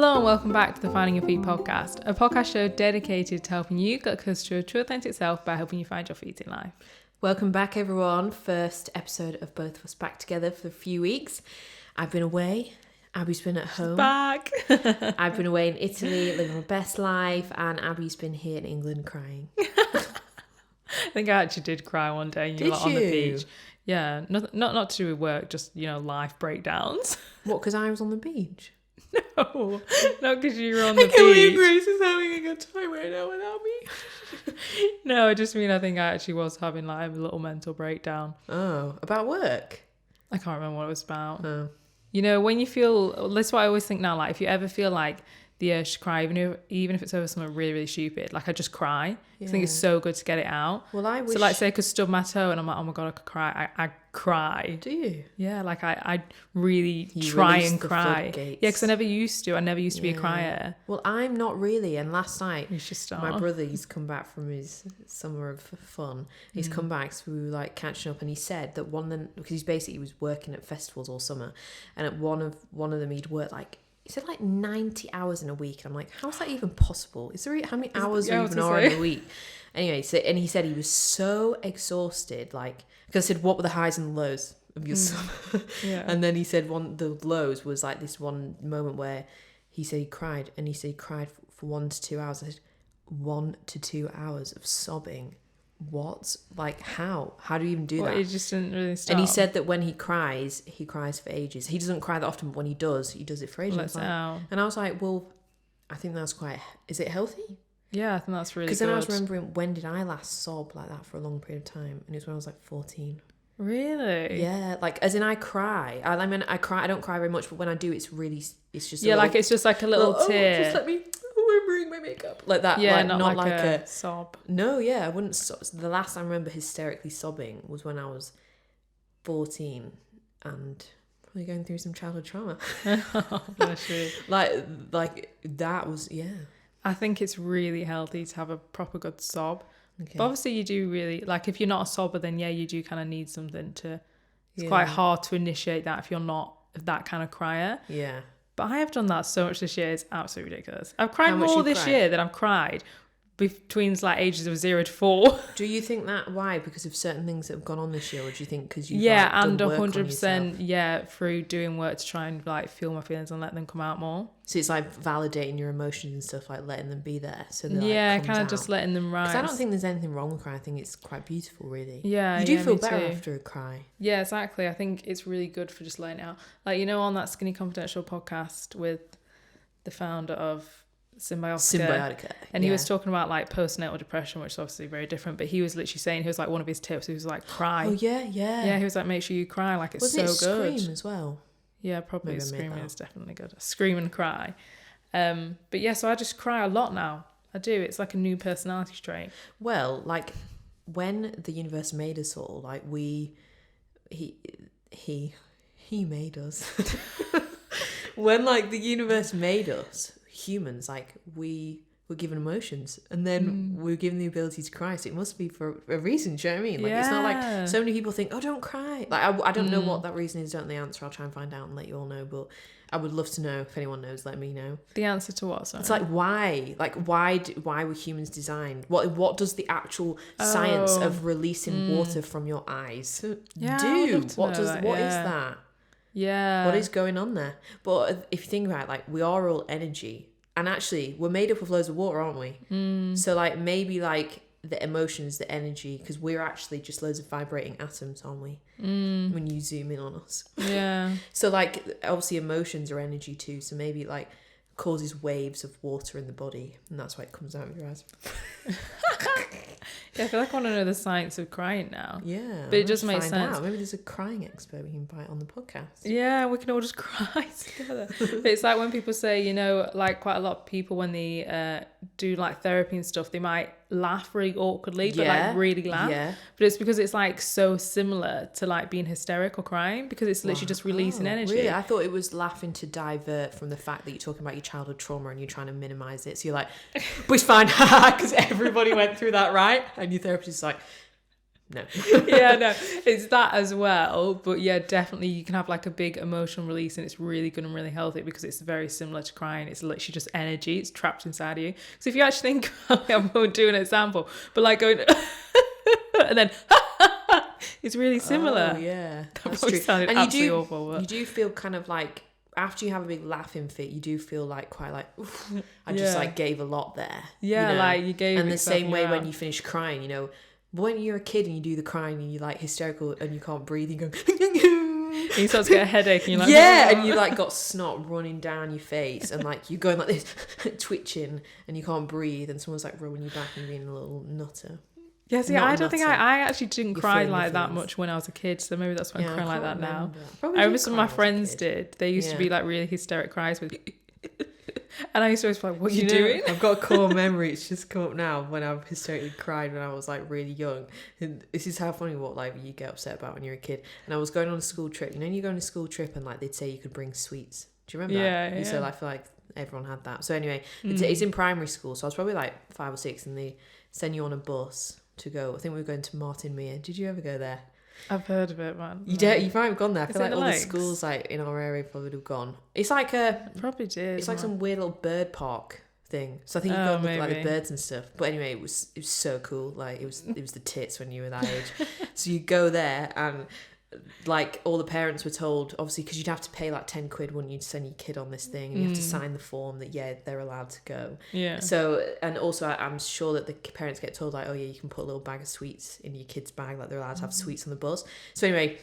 Hello and welcome back to the Finding Your Feet podcast, a podcast show dedicated to helping you get closer to your true authentic self by helping you find your feet in life. Welcome back, everyone. First episode of both of us back together for a few weeks. I've been away. Abby's been at home. Back. I've been away in Italy, living my best life, and Abby's been here in England crying. I think I actually did cry one day. And you were on the beach. Yeah, not to do with work, just life breakdowns. What? Because I was on the beach. No, not because you were on the beach. I can't believe Grace is having a good time right now without me. No, I just mean I think I actually was having like a little mental breakdown. Oh, about work? I can't remember what it was about. Oh. When you feel, that's what I always think now, like if you ever feel like the urge to cry, even if it's over something really, really stupid, like I just cry. Yeah. I think it's so good to get it out. Well, I wish... So like say I could stub my toe and I'm like, oh my God, I could cry. I cry. Do you? Yeah, like I really try and cry. Yeah, because I never used to. I never used to be a crier. Well, I'm not really. And last night, you should start. My brother, he's come back from his summer of fun. He's come back, so we were like catching up, and he said that because he was working at festivals all summer, and at one of them he'd worked he said 90 hours in a week. And I'm like, how is that even possible? How many hours even are in a week? Anyway, and he said he was so exhausted, because I said, what were the highs and the lows of your summer? Yeah. And then he said the lows was like this one moment where he said he cried, and he said he cried for 1 to 2 hours. I said, 1 to 2 hours of sobbing. What? How do you even do that? He just didn't really stop. And he said that when he cries for ages. He doesn't cry that often, but when he does it for ages. And I was like, well, I think that's is it healthy? Yeah, I think that's really good. Because then I was remembering, when did I last sob like that for a long period of time? And it was when I was 14. Really? Yeah, as in I cry. I cry. I don't cry very much, but when I do, it's just it's just like a little tear. Just let me remembering my makeup like that. Yeah, not like a sob. No, yeah, I wouldn't. The last I remember hysterically sobbing was when I was 14 and probably going through some childhood trauma. Oh, bless you. like that was I think it's really healthy to have a proper good sob. Okay. But obviously you do really, if you're not a sobber, then you do kind of need something to... It's quite hard to initiate that if you're not that kind of crier. Yeah. But I have done that so much this year, it's absolutely ridiculous. I've cried more this year than I've cried between ages of 0 to 4. Do you think that why? Because of certain things that have gone on this year, or do you think because you've and done work 100% through doing work to try and feel my feelings and let them come out more. So it's validating your emotions and stuff, letting them be there. So kind of just letting them rise. Because I don't think there's anything wrong with crying. I think it's quite beautiful, really. Yeah, you do feel better after a cry. Yeah, exactly. I think it's really good for just letting it out. On that Skinny Confidential podcast with the founder of Symbiotica. And he was talking about postnatal depression, which is obviously very different, but he was literally saying, one of his tips, he was cry. Oh yeah. Yeah, he was make sure you cry, it's Wasn't so it good. Scream as well? Yeah, probably screaming is definitely good. Scream and cry. But yeah, so I just cry a lot now. I do. It's like a new personality trait. Well, when the universe made us all, he made us. When the universe made us humans, we were given emotions, and then we were given the ability to cry, so it must be for a reason. Do you know what I mean? It's not so many people think, oh, don't cry. I don't know what that reason is. Don't know the answer. I'll try and find out and let you all know, but I would love to know. If anyone knows, let me know the answer to what. Sorry. It's why why were humans designed? What does the actual science of releasing water from your eyes do? What is that? Yeah, what is going on there? But if you think about it, we are all energy. And actually, we're made up of loads of water, aren't we? So, maybe, the emotions, the energy, because we're actually just loads of vibrating atoms, aren't we? When you zoom in on us. Yeah. So, obviously emotions are energy too. So maybe, causes waves of water in the body. And that's why it comes out of your eyes. Yeah, I feel I want to know the science of crying now. Yeah. But it just makes sense. Maybe there's a crying expert we can invite on the podcast. Yeah, we can all just cry together. But it's when people say, quite a lot of people when they do therapy and stuff, they might laugh really awkwardly, but really laugh. Yeah. But it's because it's so similar to being hysterical or crying, because it's literally just releasing energy. Really? I thought it was laughing to divert from the fact that you're talking about your childhood trauma and you're trying to minimize it. So you're but it's fine, because everybody went through that, right? And your therapist is No. Yeah, no, it's that as well. But yeah, definitely you can have like a big emotional release, and it's really good and really healthy because it's very similar to crying. It's literally just energy. It's trapped inside of you. So if you actually think, I won't do an example, but like going and then it's really similar. Oh, yeah. That probably sounded and absolutely awful. But... You do feel kind of like, after you have a big laughing fit, you do feel like quite like, oof, I just like gave a lot there. Yeah, you know? like you gave. And the same way when you finish crying, you know, when you're a kid and you do the crying and you're like hysterical and you can't breathe, you go, and you start to get a headache and you're like, yeah, and you like got snot running down your face and like you're going like this, twitching, and you can't breathe, and someone's like rubbing you back and being a little nutter. Yeah, see, I don't think I actually didn't cry like that much when I was a kid, so maybe that's why I'm crying like that now. I remember some of my friends did. They used to be like really hysteric cries with and I used to always be like, what are you doing? I've got a core memory, it's just come up now, when I've hysterically cried when I was like really young. And this is how funny what like you get upset about when you're a kid. And I was going on a school trip. You know, you go on a school trip and like they'd say you could bring sweets. Do you remember that? Yeah. So I feel like everyone had that. So anyway, it's in primary school, so I was probably like 5 or 6, and they send you on a bus to go. I think we were going to Martin Mere. Did you ever go there? I've heard of it, man. You might have gone there. I feel like all the schools like in our area probably would have gone. It's like probably did. It's like some weird little bird park thing. So I think you go and look at like the birds and stuff. But anyway, it was so cool. Like it was the tits when you were that age. So you go there, and like all the parents were told, obviously, because you'd have to pay like 10 quid, wouldn't you, to send your kid on this thing, and you have to sign the form that they're allowed to go. Yeah. So, and also I'm sure that the parents get told like, oh yeah, you can put a little bag of sweets in your kid's bag, like they're allowed to have sweets on the bus. So anyway,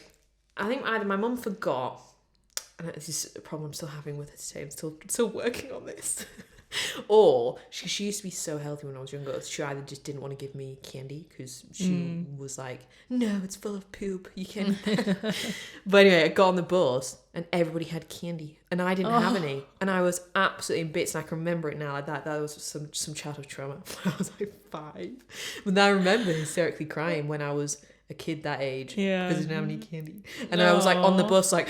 I think either my mum forgot, and this is a problem I'm still having with her today, I'm still working on this. Or she used to be so healthy when I was younger. She either just didn't want to give me candy because she was like, no, it's full of poop, you can't eat that. But anyway, I got on the bus and everybody had candy and I didn't have any, and I was absolutely in bits. And I can remember it now like that was some childhood trauma when I was like 5. But now I remember hysterically crying when I was a kid that age because I didn't have any candy, and I was like on the bus like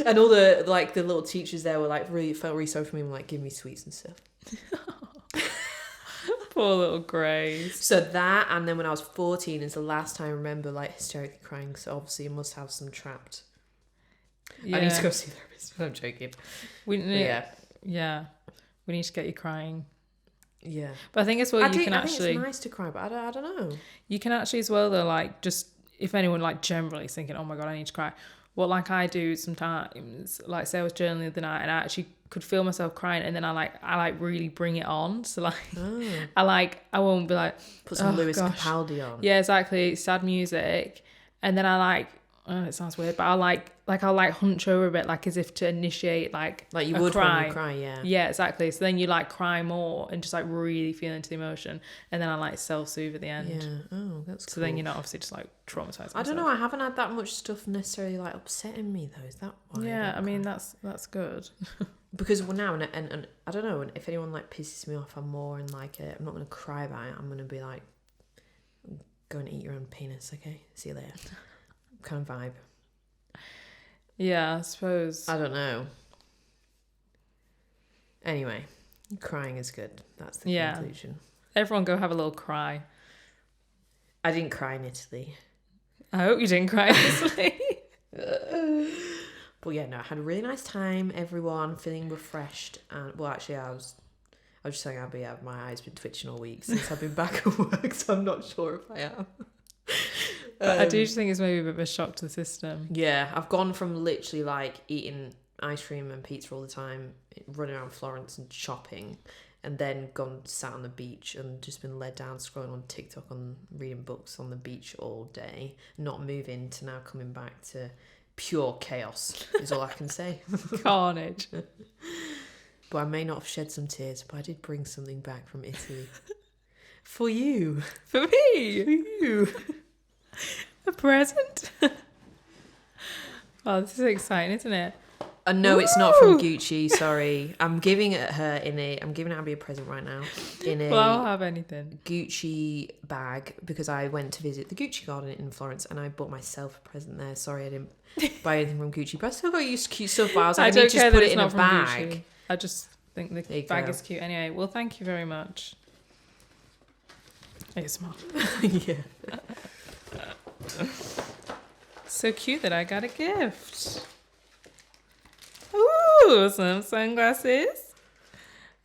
and all the like the little teachers there were like felt really sorry for me and like give me sweets and stuff. Poor little Grace. So that, and then when I was 14 is the last time I remember like hysterically crying, so obviously you must have some trapped. I need to go see a therapist. I'm joking. We need to get you crying. Yeah, but I think it's well I think it's nice to cry, but I don't know. You can actually as well though, like just if anyone like generally is thinking, oh my god, I need to cry. What like I do sometimes, like say I was journaling the other night and I actually could feel myself crying, and then I really bring it on. So like I won't be like put some Lewis Capaldi on. Yeah, exactly, sad music, and then I like. Oh, it sounds weird, but I'll hunch over a bit, like as if to initiate like you would cry. When you cry, yeah, exactly. So then you like cry more and just like really feel into the emotion, and then I like self-soothe at the end. That's cool. So then you're not obviously just like traumatized myself. I don't know, I haven't had that much stuff necessarily like upsetting me though. Is that why? Yeah, I mean that's good. Because now and I don't know, if anyone like pisses me off, I'm more in like I'm not gonna cry about it. I'm gonna be like, go and eat your own penis, okay? See you later. Kind of vibe. Yeah, I suppose. I don't know. Anyway, crying is good. That's the conclusion. Everyone go have a little cry. I didn't cry in Italy. I hope you didn't cry in Italy. But yeah, no, I had a really nice time. Everyone feeling refreshed, and well, actually, I was just saying my eyes been twitching all week since I've been back at work, so I'm not sure if I am. But I do just think it's maybe a bit of a shock to the system. Yeah, I've gone from literally like eating ice cream and pizza all the time, running around Florence and shopping, and then gone sat on the beach and just been led down scrolling on TikTok and reading books on the beach all day, not moving, to now coming back to pure chaos is all I can say. Carnage. But I may not have shed some tears, but I did bring something back from Italy. For you. For me. For you. A present? Oh, this is exciting, isn't it? No, it's not from Gucci, sorry. I'm giving Abby a present right now. Well, I'll have anything. Gucci bag, because I went to visit the Gucci garden in Florence and I bought myself a present there. Sorry, I didn't buy anything from Gucci, but I still got used to cute stuff. But I was like, I need to just put it in a bag. Gucci. I just think the bag is cute anyway. Well, thank you very much. It's smart. Yeah. so cute that I got a gift. Ooh, some sunglasses.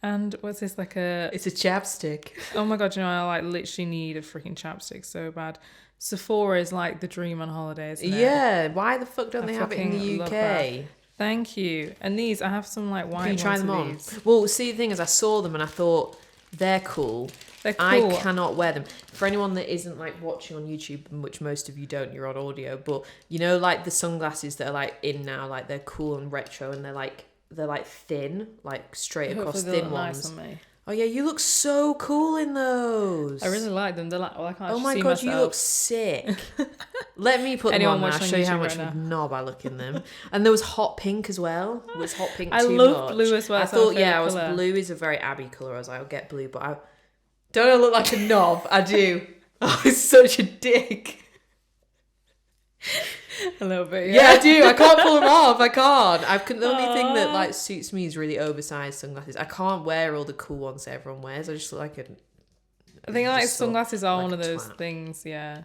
And what's this, like a... It's a chapstick. Oh my God, you know, I like literally need a freaking chapstick so bad. Sephora is like the dream on holidays, isn't it? Yeah, why the fuck don't they have it in the love UK? that. Thank you. And these, I have some like white Can you try them on? these. Well, see, the thing is, I saw them and I thought, they're cool. They're cool. I cannot wear them. For anyone that isn't like watching on YouTube, which most of you don't, you're on audio, but you know, like the sunglasses that are like in now, like they're cool and retro and they're like thin, like straight across thin ones. Nice on me. Oh yeah, you look so cool in those. I really like them. They're like, well, I can't. Oh my see God, myself. you look sick. Let me put them on and I'll show you how much of a knob I look in them. And there was hot pink as well. Was hot pink too much? I love blue as well. I thought, blue is a very Abby colour. I was like, I'll get blue, but I don't look like a knob. I do. Oh, it's such a dick. A little bit, yeah. I do. I can't pull them off. I can't. The only thing that like suits me is really oversized sunglasses. I can't wear all the cool ones that everyone wears. I just look like I think like sunglasses are one of those things, yeah.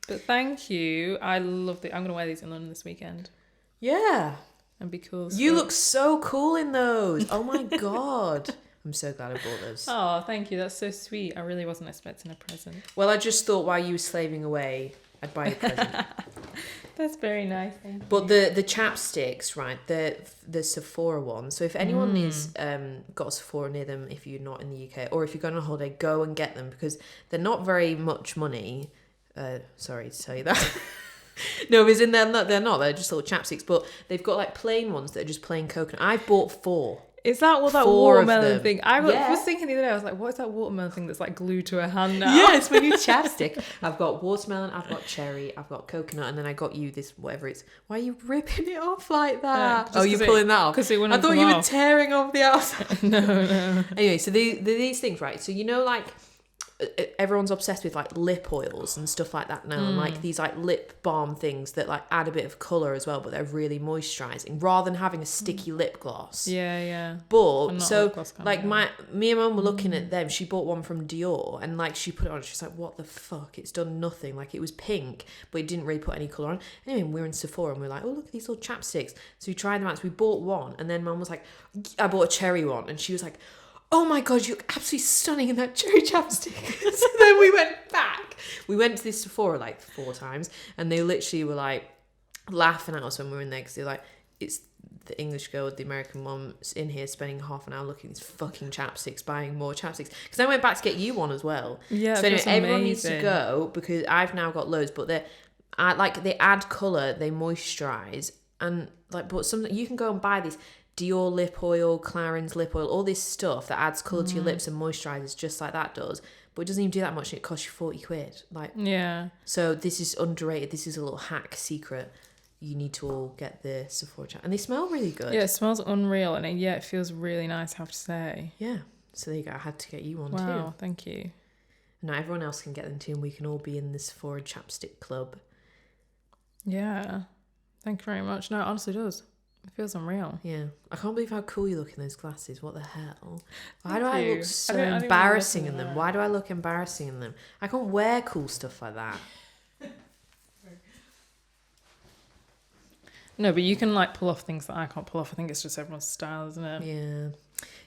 But thank you. I love I'm gonna wear these in London this weekend. Yeah. And be cool. You look so cool in those. Oh my God. I'm so glad I bought those. Oh, thank you. That's so sweet. I really wasn't expecting a present. Well, I just thought while you were slaving away, I'd buy you a present. That's very nice. Thank you. But the chapsticks, right? The Sephora one. So if anyone is got a Sephora near them, if you're not in the UK, or if you're going on holiday, go and get them because they're not very much money. Sorry to tell you that. No, because they're not. They're just little chapsticks. But they've got like plain ones that are just plain coconut. I've bought 4. Is that what that watermelon thing? I was thinking the other day, I was like, what is that watermelon thing that's like glued to a hand now? Yeah, it's my new chapstick. I've got watermelon, I've got cherry, I've got coconut, and then I got you this, whatever it's... Why are you ripping it off like that? You're pulling that off? Because it wouldn't I thought you were tearing off the outside. No. Anyway, so these things, right? So you know, like... everyone's obsessed with like lip oils and stuff like that now, and like these like lip balm things that like add a bit of colour as well, but they're really moisturising rather than having a sticky lip gloss. Yeah. But so like me and Mum were looking at them. She bought one from Dior and like she put it on. She's like, "What the fuck? It's done nothing. Like it was pink, but it didn't really put any colour on." Anyway, we were in Sephora and we were like, "Oh look at these little chapsticks." So we tried them out. So we bought one, and then Mum was like, "I bought a cherry one," and she was like, "Oh my God, you look absolutely stunning in that cherry chapstick." So then we went back. We went to this Sephora like 4 times and they literally were like laughing at us when we were in there because they're like, it's the English girl with the American mom's in here spending half an hour looking at these fucking chapsticks, buying more chapsticks. Because I went back to get you one as well. Yeah, so anyway, everyone needs to go because I've now got loads, but they add colour, they moisturise, and like, but something you can go and buy these Dior lip oil, Clarins lip oil, all this stuff that adds colour to your lips and moisturises just like that does. But it doesn't even do that much and it costs you 40 quid. Like, yeah. So this is underrated. This is a little hack secret. You need to all get the Sephora chat. And they smell really good. Yeah, it smells unreal and it feels really nice, I have to say. Yeah. So there you go. I had to get you one too. Wow, thank you. Now everyone else can get them too and we can all be in the Sephora chapstick club. Yeah. Thank you very much. No, it honestly does. It feels unreal. Yeah. I can't believe how cool you look in those glasses. What the hell? Why do I look so embarrassing in them? Why do I look embarrassing in them? I can't wear cool stuff like that. No, but you can like pull off things that I can't pull off. I think it's just everyone's style, isn't it? Yeah.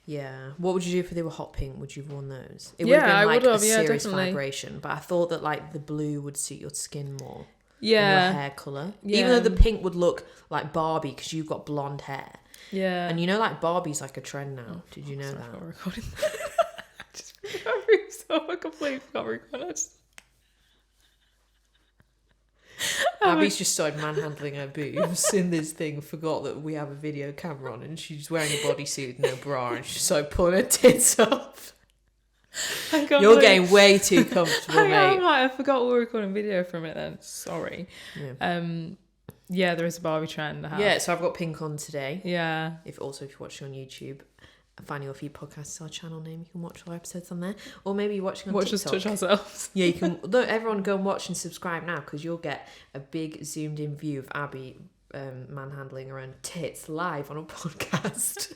Yeah. What would you do if they were hot pink? Would you have worn those? It would have been like a serious vibration. But I thought that like the blue would suit your skin more. Yeah, your hair colour. Yeah. Even though the pink would look like Barbie because you've got blonde hair. Yeah, and you know, like Barbie's like a trend now. Did you know that? I recording that. I completely forgot recording. Abby's just started manhandling her boobs in this thing. Forgot that we have a video camera on, and she's wearing a bodysuit, no bra, and she started pulling her tits off. You're getting way too comfortable, mate. I forgot we were recording video from it then. Sorry. Yeah. There is a Barbie trend. Yeah, so I've got pink on today. Yeah. If you're watching on YouTube, Find Your Feed podcast is our channel name. You can watch all episodes on there, or maybe you're watching on TikTok. Watch us touch ourselves. Yeah, you can. Look, everyone, go and watch and subscribe now because you'll get a big zoomed in view of Abby manhandling her own tits live on a podcast.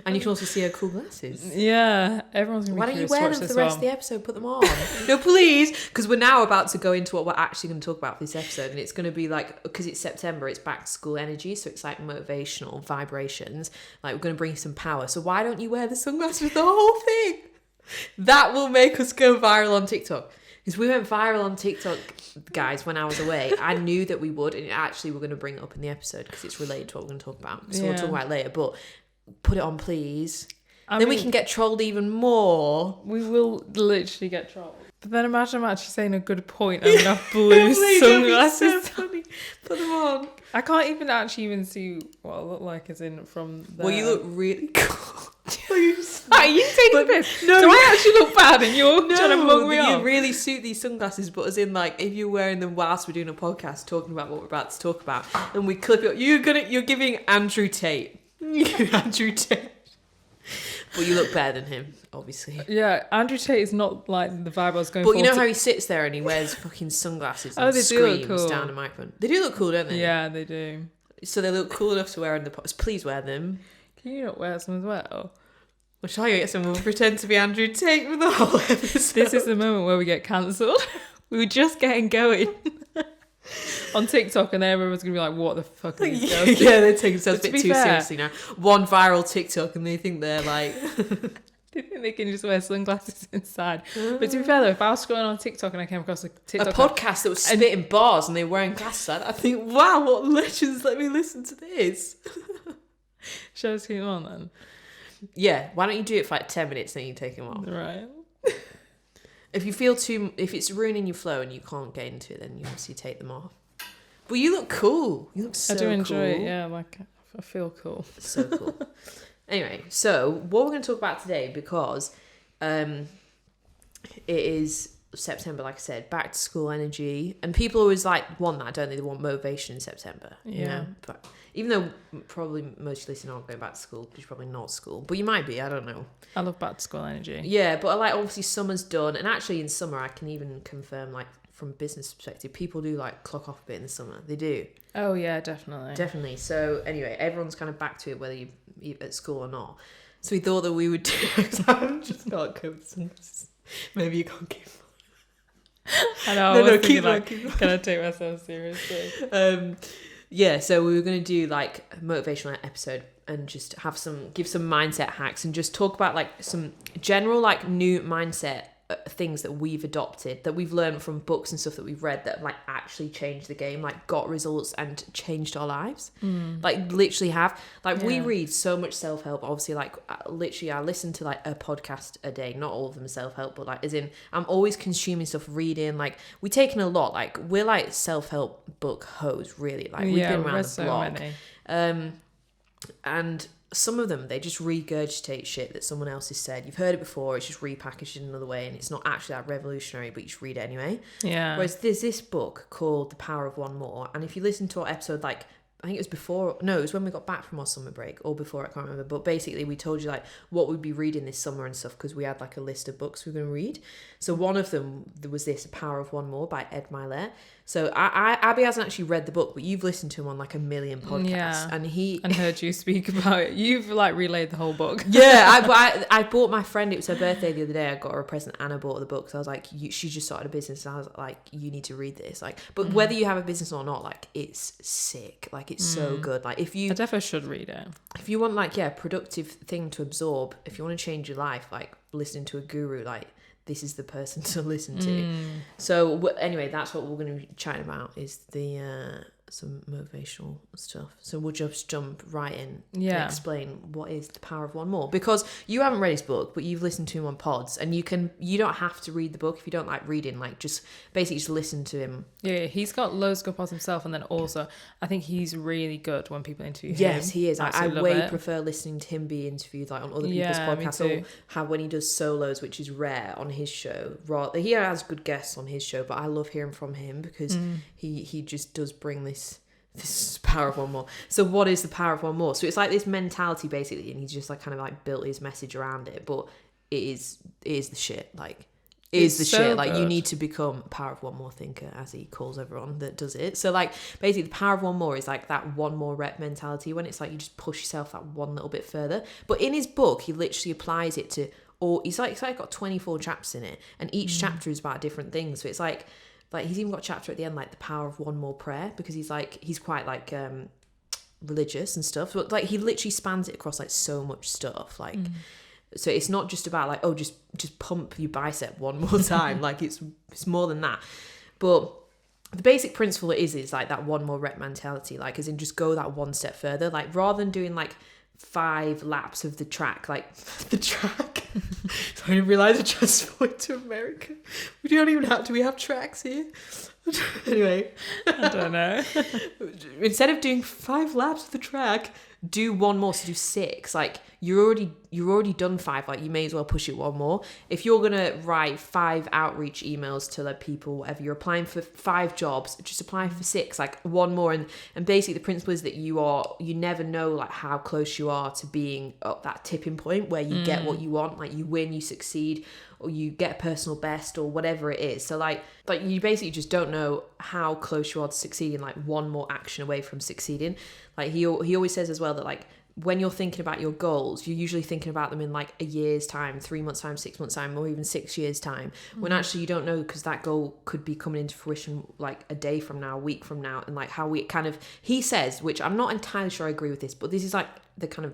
And you can also see her cool glasses. Yeah, everyone's gonna be. Why don't you curious wear to watch them for this the rest one. of the episode? Put them on. No, please, because we're now about to go into what we're actually going to talk about for this episode, and it's going to be like, because it's September, it's back to school energy, so it's like motivational vibrations. Like, we're going to bring you some power. So why don't you wear the sunglasses with the whole thing? That will make us go viral on TikTok. Because we went viral on TikTok, guys, when I was away. I knew that we would, and actually we're going to bring it up in the episode because it's related to what we're going to talk about. So we'll talk about it later, but put it on, please. Then we can get trolled even more. We will literally get trolled. But then imagine I'm actually saying a good point and enough blue sunglasses. So funny. Put them on. I can't even see what I look like as in from there. Well, you look really cool. Are you taking the piss? No, do I actually look bad and you're trying to mug me you off? really suit these sunglasses, but as in like if you're wearing them whilst we're doing a podcast talking about what we're about to talk about, and we clip it, you're giving Andrew Tate. Andrew Tate. But you look better than him, obviously. Yeah, Andrew Tate is not like the vibe I was going for. But you know how he sits there and he wears fucking sunglasses and they do look screams cool. down a microphone. They do look cool, don't they? Yeah, they do. So they look cool enough to wear in the podcast. Please wear them. Can you not wear some as well? We'll try and get someone we'll pretend to be Andrew Tate for the whole episode. This is the moment where we get cancelled. We were just getting going on TikTok, and then everyone's gonna be like, "What the fuck are these girls doing?" Yeah, they're taking themselves a bit too fair, seriously now. One viral TikTok, and they think they're like. They think they can just wear sunglasses inside. But to be fair though, if I was scrolling on TikTok and I came across a TikTok podcast that was spitting bars and they were wearing glasses, I think, wow, what legends! Let me listen to this. Should I just keep them on then? Yeah, why don't you do it for like 10 minutes, then you take them off. Right. If it's ruining your flow and you can't get into it, then you obviously take them off. But you look cool. You look so cool. I do enjoy it, yeah, like I feel cool. So cool. Anyway, so what we're going to talk about today, because it is September, like I said, back to school energy, and people always like want that, don't they? They want motivation in September. Yeah. You know? But even though probably most of you listening aren't going back to school, because you're probably not at school, but you might be. I don't know. I love back to school energy. Yeah, but like obviously summer's done, and actually in summer I can even confirm, like from a business perspective, people do like clock off a bit in the summer. They do. Oh yeah, definitely. So anyway, everyone's kind of back to it, whether you're at school or not. So we thought that we would do. I just can't cope with this. Maybe you can't keep. I know. No, I was keep thinking, can I take myself seriously? Yeah, so we were going to do like a motivational episode and just give some mindset hacks and just talk about like some general like new mindset things that we've adopted, that we've learned from books and stuff that we've read, that have like actually changed the game, like got results and changed our lives. Like literally have. Like we read so much self-help, obviously, like literally I listen to like a podcast a day, not all of them self-help, but like as in I'm always consuming stuff, reading, like we're taking a lot, like we're like self-help book hoes, really, like we've been around the block. And some of them, they just regurgitate shit that someone else has said. You've heard it before, it's just repackaged in another way, and it's not actually that revolutionary, but you just read it anyway. Yeah. Whereas there's this book called The Power of One More, and if you listen to our episode, like, I think it was when we got back from our summer break, or before, I can't remember, but basically we told you like what we'd be reading this summer and stuff, because we had like a list of books we were going to read. So one of them, there was this, The Power of One More by Ed Milet. So Abby hasn't actually read the book, but you've listened to him on like a million podcasts, and heard you speak about it. You've like relayed the whole book. Yeah, I bought my friend, it was her birthday the other day, I got her a present and I bought her the book. So I was like, she just started a business, and I was like, you need to read this. Like, but whether you have a business or not, like it's sick. Like it's so good. Like I definitely should read it. If you want like productive thing to absorb, if you want to change your life, like listening to a guru, like this is the person to listen to. So anyway, that's what we're going to be chatting about, is the some motivational stuff. So we'll just jump right in and explain what is The Power of One More, because you haven't read his book, but you've listened to him on pods, and you don't have to read the book if you don't like reading. Like just basically just listen to him. Yeah, he's got loads of good pods himself, and then also I think he's really good when people interview him. Yes, he is. I way prefer listening to him be interviewed like on other people's podcasts, or when he does solos, which is rare on his show. He has good guests on his show, but I love hearing from him because he just does bring this power of one more. So what is the power of one more? So it's like this mentality basically, and he's just like kind of like built his message around it, but it is the shit. Like is the shit. Like, you need to become power of one more thinker, as he calls everyone that does it. So like, basically the power of one more is like that one more rep mentality, when it's like you just push yourself that one little bit further. But in his book, he literally applies it to all. It's like got 24 chapters in it, and each chapter is about different things. So it's like he's even got a chapter at the end, like the power of one more prayer, because he's quite like religious and stuff. But like, he literally spans it across like so much stuff. Like, so it's not just about like, oh, just pump your bicep one more time. Like, it's more than that. But the basic principle is like that one more rep mentality, like, as in just go that one step further. Like, rather than doing like 5 laps of the track, like the track. I didn't realise I just went to America. We don't even do we have tracks here? Anyway, I don't know. Instead of doing 5 laps of the track, do one more. So do 6. Like, you're already done 5. Like, you may as well push it one more. If you're gonna write 5 outreach emails to like people, whatever, you're applying for 5 jobs, just apply for 6. Like, one more. And basically the principle is that you never know like how close you are to being at that tipping point where you get what you want. Like, you win, you succeed, or you get a personal best, or whatever it is. So like you basically just don't know how close you are to succeeding, like one more action away from succeeding. Like, he always says as well that like, when you're thinking about your goals, you're usually thinking about them in like a year's time, 3 months time, 6 months time, or even 6 years time, when actually you don't know, because that goal could be coming into fruition like a day from now, a week from now. And like, how we kind of, he says, which I'm not entirely sure I agree with this, but this is like the kind of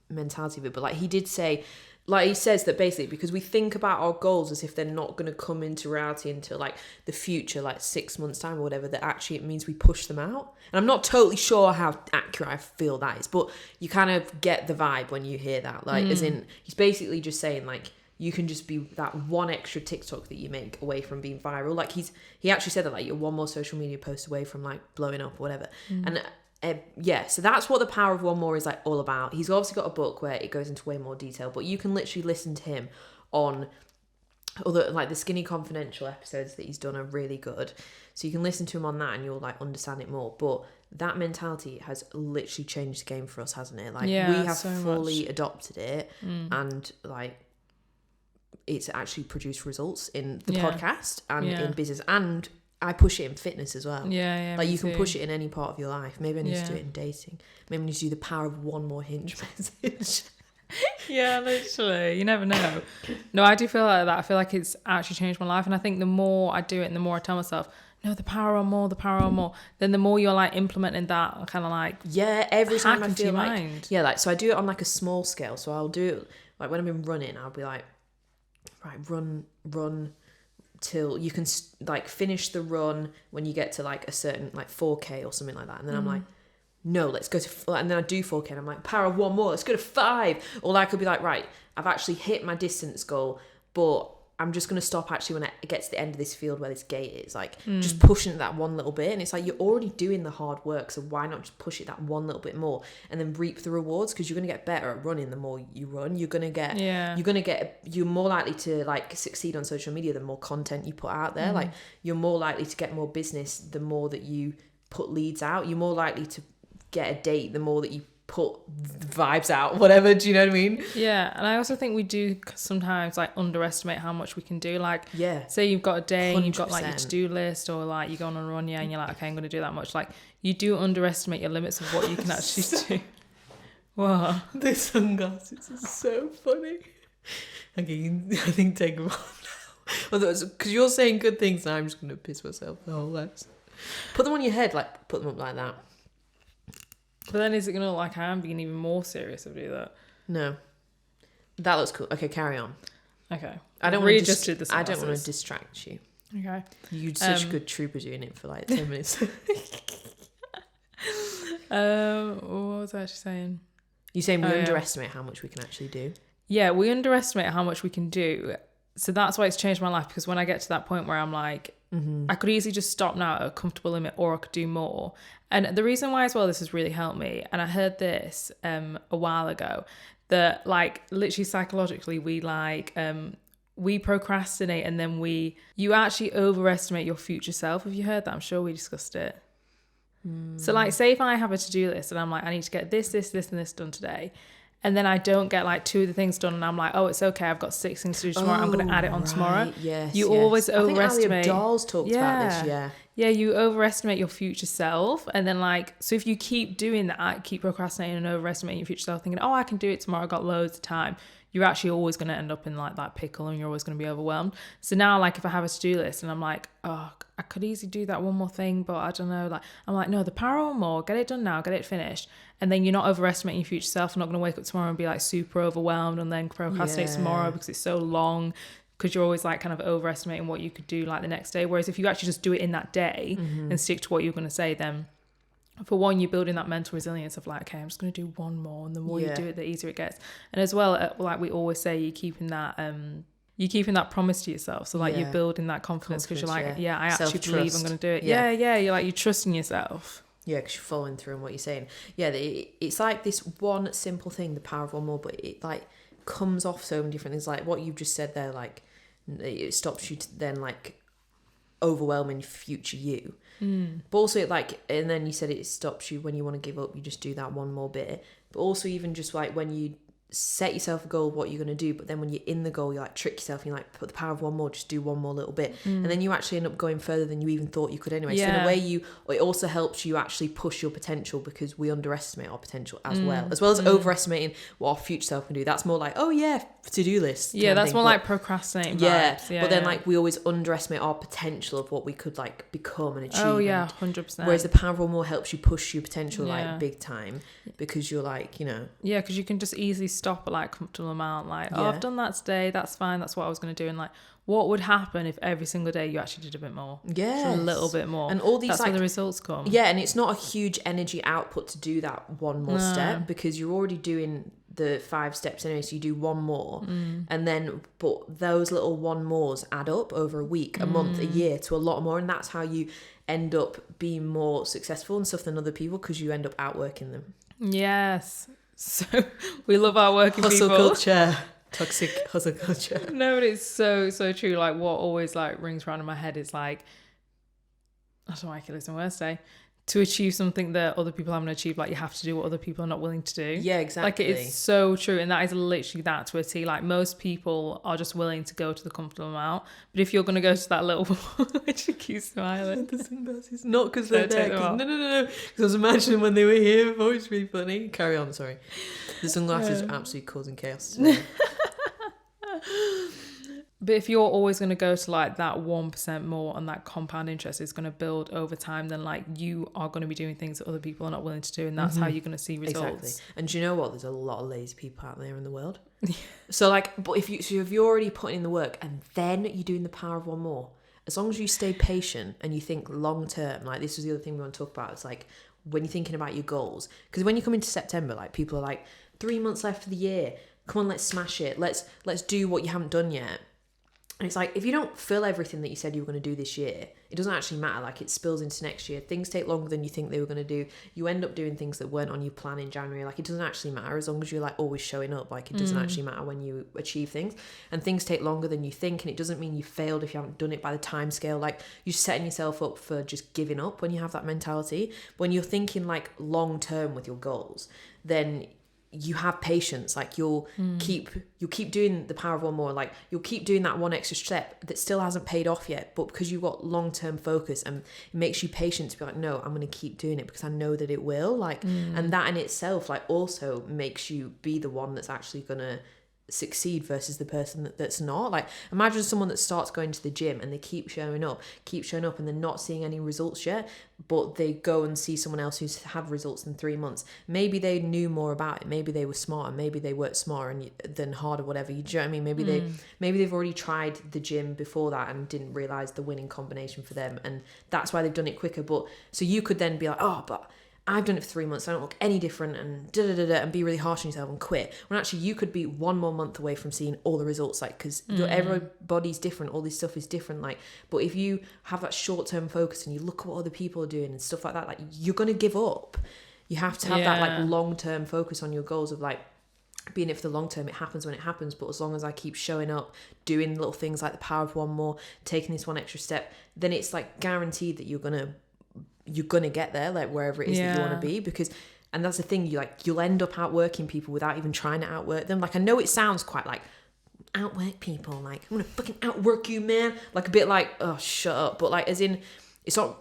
mentality of it. But like, he did say, like, he says that basically because we think about our goals as if they're not going to come into reality until like the future, like 6 months time or whatever, that actually it means we push them out. And I'm not totally sure how accurate I feel that is, but you kind of get the vibe when you hear that. Like, as in, he's basically just saying like, you can just be that one extra TikTok that you make away from being viral. Like, he actually said that like, you're one more social media post away from like blowing up or whatever. And so that's what the power of one more is like all about. He's obviously got a book where it goes into way more detail, but you can literally listen to him on other, like the Skinny Confidential episodes that he's done are really good. So you can listen to him on that and you'll like understand it more. But that mentality has literally changed the game for us, hasn't it? Like, we have so fully adopted it, and like, it's actually produced results in the podcast and in business, and I push it in fitness as well. Yeah. Like, you can push it in any part of your life. Maybe I need to do it in dating. Maybe I need to do the power of one more hinge message. Yeah, literally. You never know. No, I do feel like that. I feel like it's actually changed my life. And I think the more I do it and the more I tell myself, no, the power on more, then the more you're like implementing that kind of like, every time I feel like, mind. So I do it on like a small scale. So I'll do it like when I've been running, I'll be like, right, run till you can like finish the run when you get to like a certain like 4k or something like that, and then I'm like, no, let's go to, and then I do 4k and I'm like, power of one more, let's go to 5. Or I could be like, right, I've actually hit my distance goal, but I'm just going to stop actually when I get to the end of this field where this gate is, like just pushing that one little bit. And it's like, you're already doing the hard work, so why not just push it that one little bit more and then reap the rewards? Because you're going to get better at running the more you run. You're more likely to like succeed on social media the more content you put out there. Like, you're more likely to get more business the more that you put leads out. You're more likely to get a date the more that you put vibes out, whatever. Do you know what I mean? Yeah. And I also think we do sometimes like underestimate how much we can do. Like, say you've got a day and you've got like your to-do list, or like you go on a run, and you're like, okay, I'm going to do that much. Like, you do underestimate your limits of what you can actually do. What? The sunglasses is so funny. Okay, I think take them off now. Because you're saying good things and I'm just going to piss myself the whole episode. Put them on your head, like put them up like that. But then is it going to look like I am being even more serious if I do that? No. That looks cool. Okay, carry on. Okay. I don't want to distract you. Okay. You're such a good trooper doing it for like 10 minutes. What was I actually saying? You're saying we underestimate how much we can actually do? Yeah, we underestimate how much we can do. So that's why it's changed my life, because when I get to that point where I'm like, I could easily just stop now at a comfortable limit, or I could do more. And the reason why as well this has really helped me, and I heard this a while ago, that like literally psychologically we procrastinate, and then you actually overestimate your future self. Have you heard that? I'm sure we discussed it. So like, say if I have a to-do list and I'm like, I need to get this, and this done today, and then I don't get like 2 of the things done, and I'm like, oh, it's okay, I've got 6 things to do tomorrow, I'm going to add it on tomorrow. Yes, you always overestimate. I think Ali Abdal's talked about this, Yeah, you overestimate your future self, and then like, so if you keep doing that, keep procrastinating and overestimating your future self, thinking, oh, I can do it tomorrow, I've got loads of time, you're actually always going to end up in like that pickle, and you're always going to be overwhelmed. So now, like, if I have a to-do list and I'm like, oh, I could easily do that one more thing, but I don't know, like, I'm like, no, the power of one more, get it done now, get it finished. And then you're not overestimating your future self. I'm not going to wake up tomorrow and be like super overwhelmed and then procrastinate tomorrow because it's so long, because you're always like kind of overestimating what you could do like the next day. Whereas if you actually just do it in that day and stick to what you're going to say, then for one, you're building that mental resilience of like, okay, I'm just going to do one more, and the more you do it, the easier it gets. And as well, like we always say, you're keeping that promise to yourself. So like you're building that confidence because you're like, I actually believe I'm going to do it. You're like, you're trusting yourself. Yeah, because you're following through on what you're saying. Yeah, it's like this one simple thing, the power of one more, but it like comes off so many different things. Like what you've just said there, like it stops you to then like overwhelming future you. But also it like, and then you said it stops you when you want to give up, you just do that one more bit. But also even just like when you set yourself a goal of what you're going to do, but then when you're in the goal, you like trick yourself and you like put the power of one more, just do one more little bit, and then you actually end up going further than you even thought you could anyway. So in a way it also helps you actually push your potential, because we underestimate our potential as well as overestimating what our future self can do. That's more like, oh yeah, to-do list, that's more like procrastinating vibes. But then like we always underestimate our potential of what we could like become and achieve. 100%. Whereas the power of one more helps you push your potential like big time, because you're like, you know, because you can just easily stop at like comfortable amount, like I've done that today, that's fine, that's what I was going to do. And like, what would happen if every single day you actually did a bit more, a little bit more, and all these, that's like, where the results come. And it's not a huge energy output to do that one more step, because you're already doing the 5 steps anyway, so you do one more, and then but those little one mores add up over a week, a month, a year, to a lot more, and that's how you end up being more successful and stuff than other people, because you end up outworking them. Yes. So we love our working hustle people. Culture. Toxic hustle culture. No, but it's so true. Like what always like rings around in my head is like, I don't like it, listen, words say, to achieve something that other people haven't achieved, like you have to do what other people are not willing to do. Yeah, exactly. Like it's so true, and that is literally that to a T. Like most people are just willing to go to the comfortable amount, but if you're going to go to that little which you keep smiling, the sunglasses, not because they're there, no, because I was imagining when they were here before. It's really funny. Carry on, sorry. The sunglasses are absolutely causing chaos today. But if you're always going to go to like that 1% more, and that compound interest is going to build over time, then like you are going to be doing things that other people are not willing to do, and that's how you're going to see results. Exactly. And do you know what? There's a lot of lazy people out there in the world. So like, but if you're already putting in the work and then you're doing the power of one more, as long as you stay patient and you think long term, like this was the other thing we want to talk about. It's like when you're thinking about your goals, because when you come into September, like people are like 3 months left of the year. Come on, let's smash it. Let's do what you haven't done yet. And it's like, if you don't fill everything that you said you were going to do this year, it doesn't actually matter. Like it spills into next year. Things take longer than you think they were going to do. You end up doing things that weren't on your plan in January. Like it doesn't actually matter as long as you're like always showing up. Like it doesn't actually matter when you achieve things. And things take longer than you think. And it doesn't mean you failed if you haven't done it by the time scale. Like you're setting yourself up for just giving up when you have that mentality. When you're thinking like long term with your goals, then you have patience. Like you'll keep doing the power of one more, like you'll keep doing that one extra step that still hasn't paid off yet, but because you've got long-term focus, and it makes you patient to be like, no, I'm going to keep doing it because I know that it will, like and that in itself like also makes you be the one that's actually going to succeed versus the person that's not. Like imagine someone that starts going to the gym and they keep showing up and they're not seeing any results yet, but they go and see someone else who's had results in 3 months. Maybe they knew more about it, maybe they were smarter, maybe they worked smarter than harder, whatever, you know what I mean? Maybe they've already tried the gym before that and didn't realize the winning combination for them, and that's why they've done it quicker. But so you could then be like, oh, but I've done it for 3 months, I don't look any different, and and be really harsh on yourself and quit. When actually you could be 1 more month away from seeing all the results, like, because everybody's different, all this stuff is different, like, but if you have that short-term focus and you look at what other people are doing and stuff like that, like, you're going to give up. You have to have that, like, long-term focus on your goals of, like, being it for the long term. It happens when it happens, but as long as I keep showing up, doing little things like the power of one more, taking this one extra step, then it's, like, guaranteed that you're gonna get there, like wherever it is that you want to be. Because And that's the thing, you'll end up outworking people without even trying to outwork them. Like, I know it sounds quite like, outwork people, like, I'm gonna fucking outwork you, man. Like, a bit like, oh, shut up. But like, as in, it's not,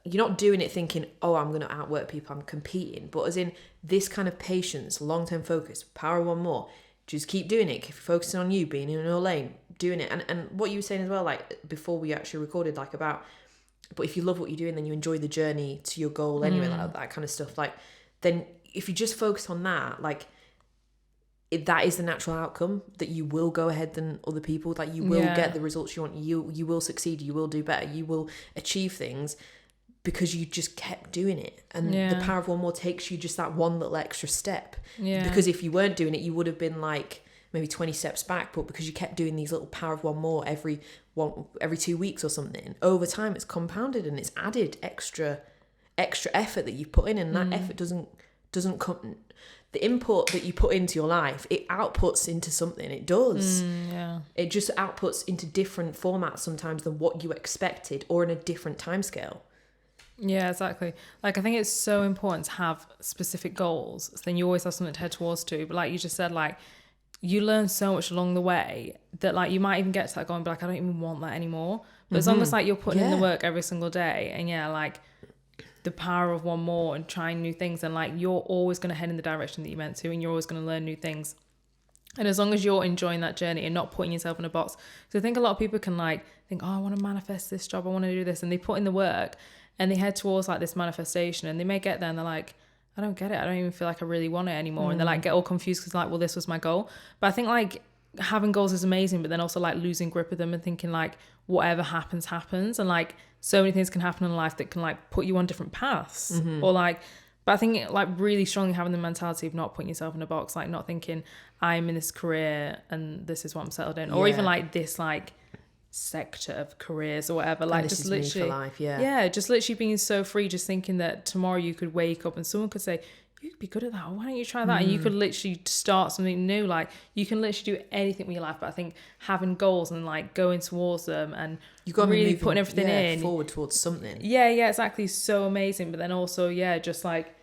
you're not doing it thinking, oh, I'm gonna outwork people, I'm competing. But as in, this kind of patience, long-term focus, power of one more, just keep doing it. Keep focusing on you, being in your lane, doing it. And what you were saying as well, like, before we actually recorded, like, about, but if you love what you're doing, then you enjoy the journey to your goal anyway, like that kind of stuff. Like, then if you just focus on that, like, that is the natural outcome, that you will go ahead than other people, like, you will get the results you want, you will succeed, you will do better, you will achieve things because you just kept doing it. And the power of one more takes you just that one little extra step, because if you weren't doing it, you would have been like maybe 20 steps back. But because you kept doing these little power of one more every 2 weeks or something, over time it's compounded and it's added extra effort that you put in, and that effort doesn't come, the input that you put into your life, it outputs into something. It does. It just outputs into different formats sometimes than what you expected, or in a different timescale. Yeah, exactly. Like, I think it's so important to have specific goals, so then you always have something to head towards to. But like you just said, like, you learn so much along the way that, like, you might even get to that goal and be like, I don't even want that anymore. But as long as, like, you're putting in the work every single day, and like, the power of one more and trying new things, and like, you're always going to head in the direction that you're meant to, and you're always going to learn new things. And as long as you're enjoying that journey and not putting yourself in a box, because I think a lot of people can like think, oh, I want to manifest this job, I want to do this, and they put in the work and they head towards like this manifestation, and they may get there and they're like, I don't get it, I don't even feel like I really want it anymore. And they like get all confused because like, well, this was my goal. But I think like having goals is amazing, but then also like losing grip of them and thinking like, whatever happens, and like, so many things can happen in life that can like put you on different paths, or like, but I think like really strongly having the mentality of not putting yourself in a box, like not thinking I'm in this career and this is what I'm settled in, or even like this like sector of careers or whatever, like just literally me for life, just literally being so free, just thinking that tomorrow you could wake up and someone could say, you could be good at that, why don't you try that? And you could literally start something new. Like, you can literally do anything with your life. But I think having goals and like going towards them, and you got really putting everything in forward towards something, exactly, so amazing. But then also just like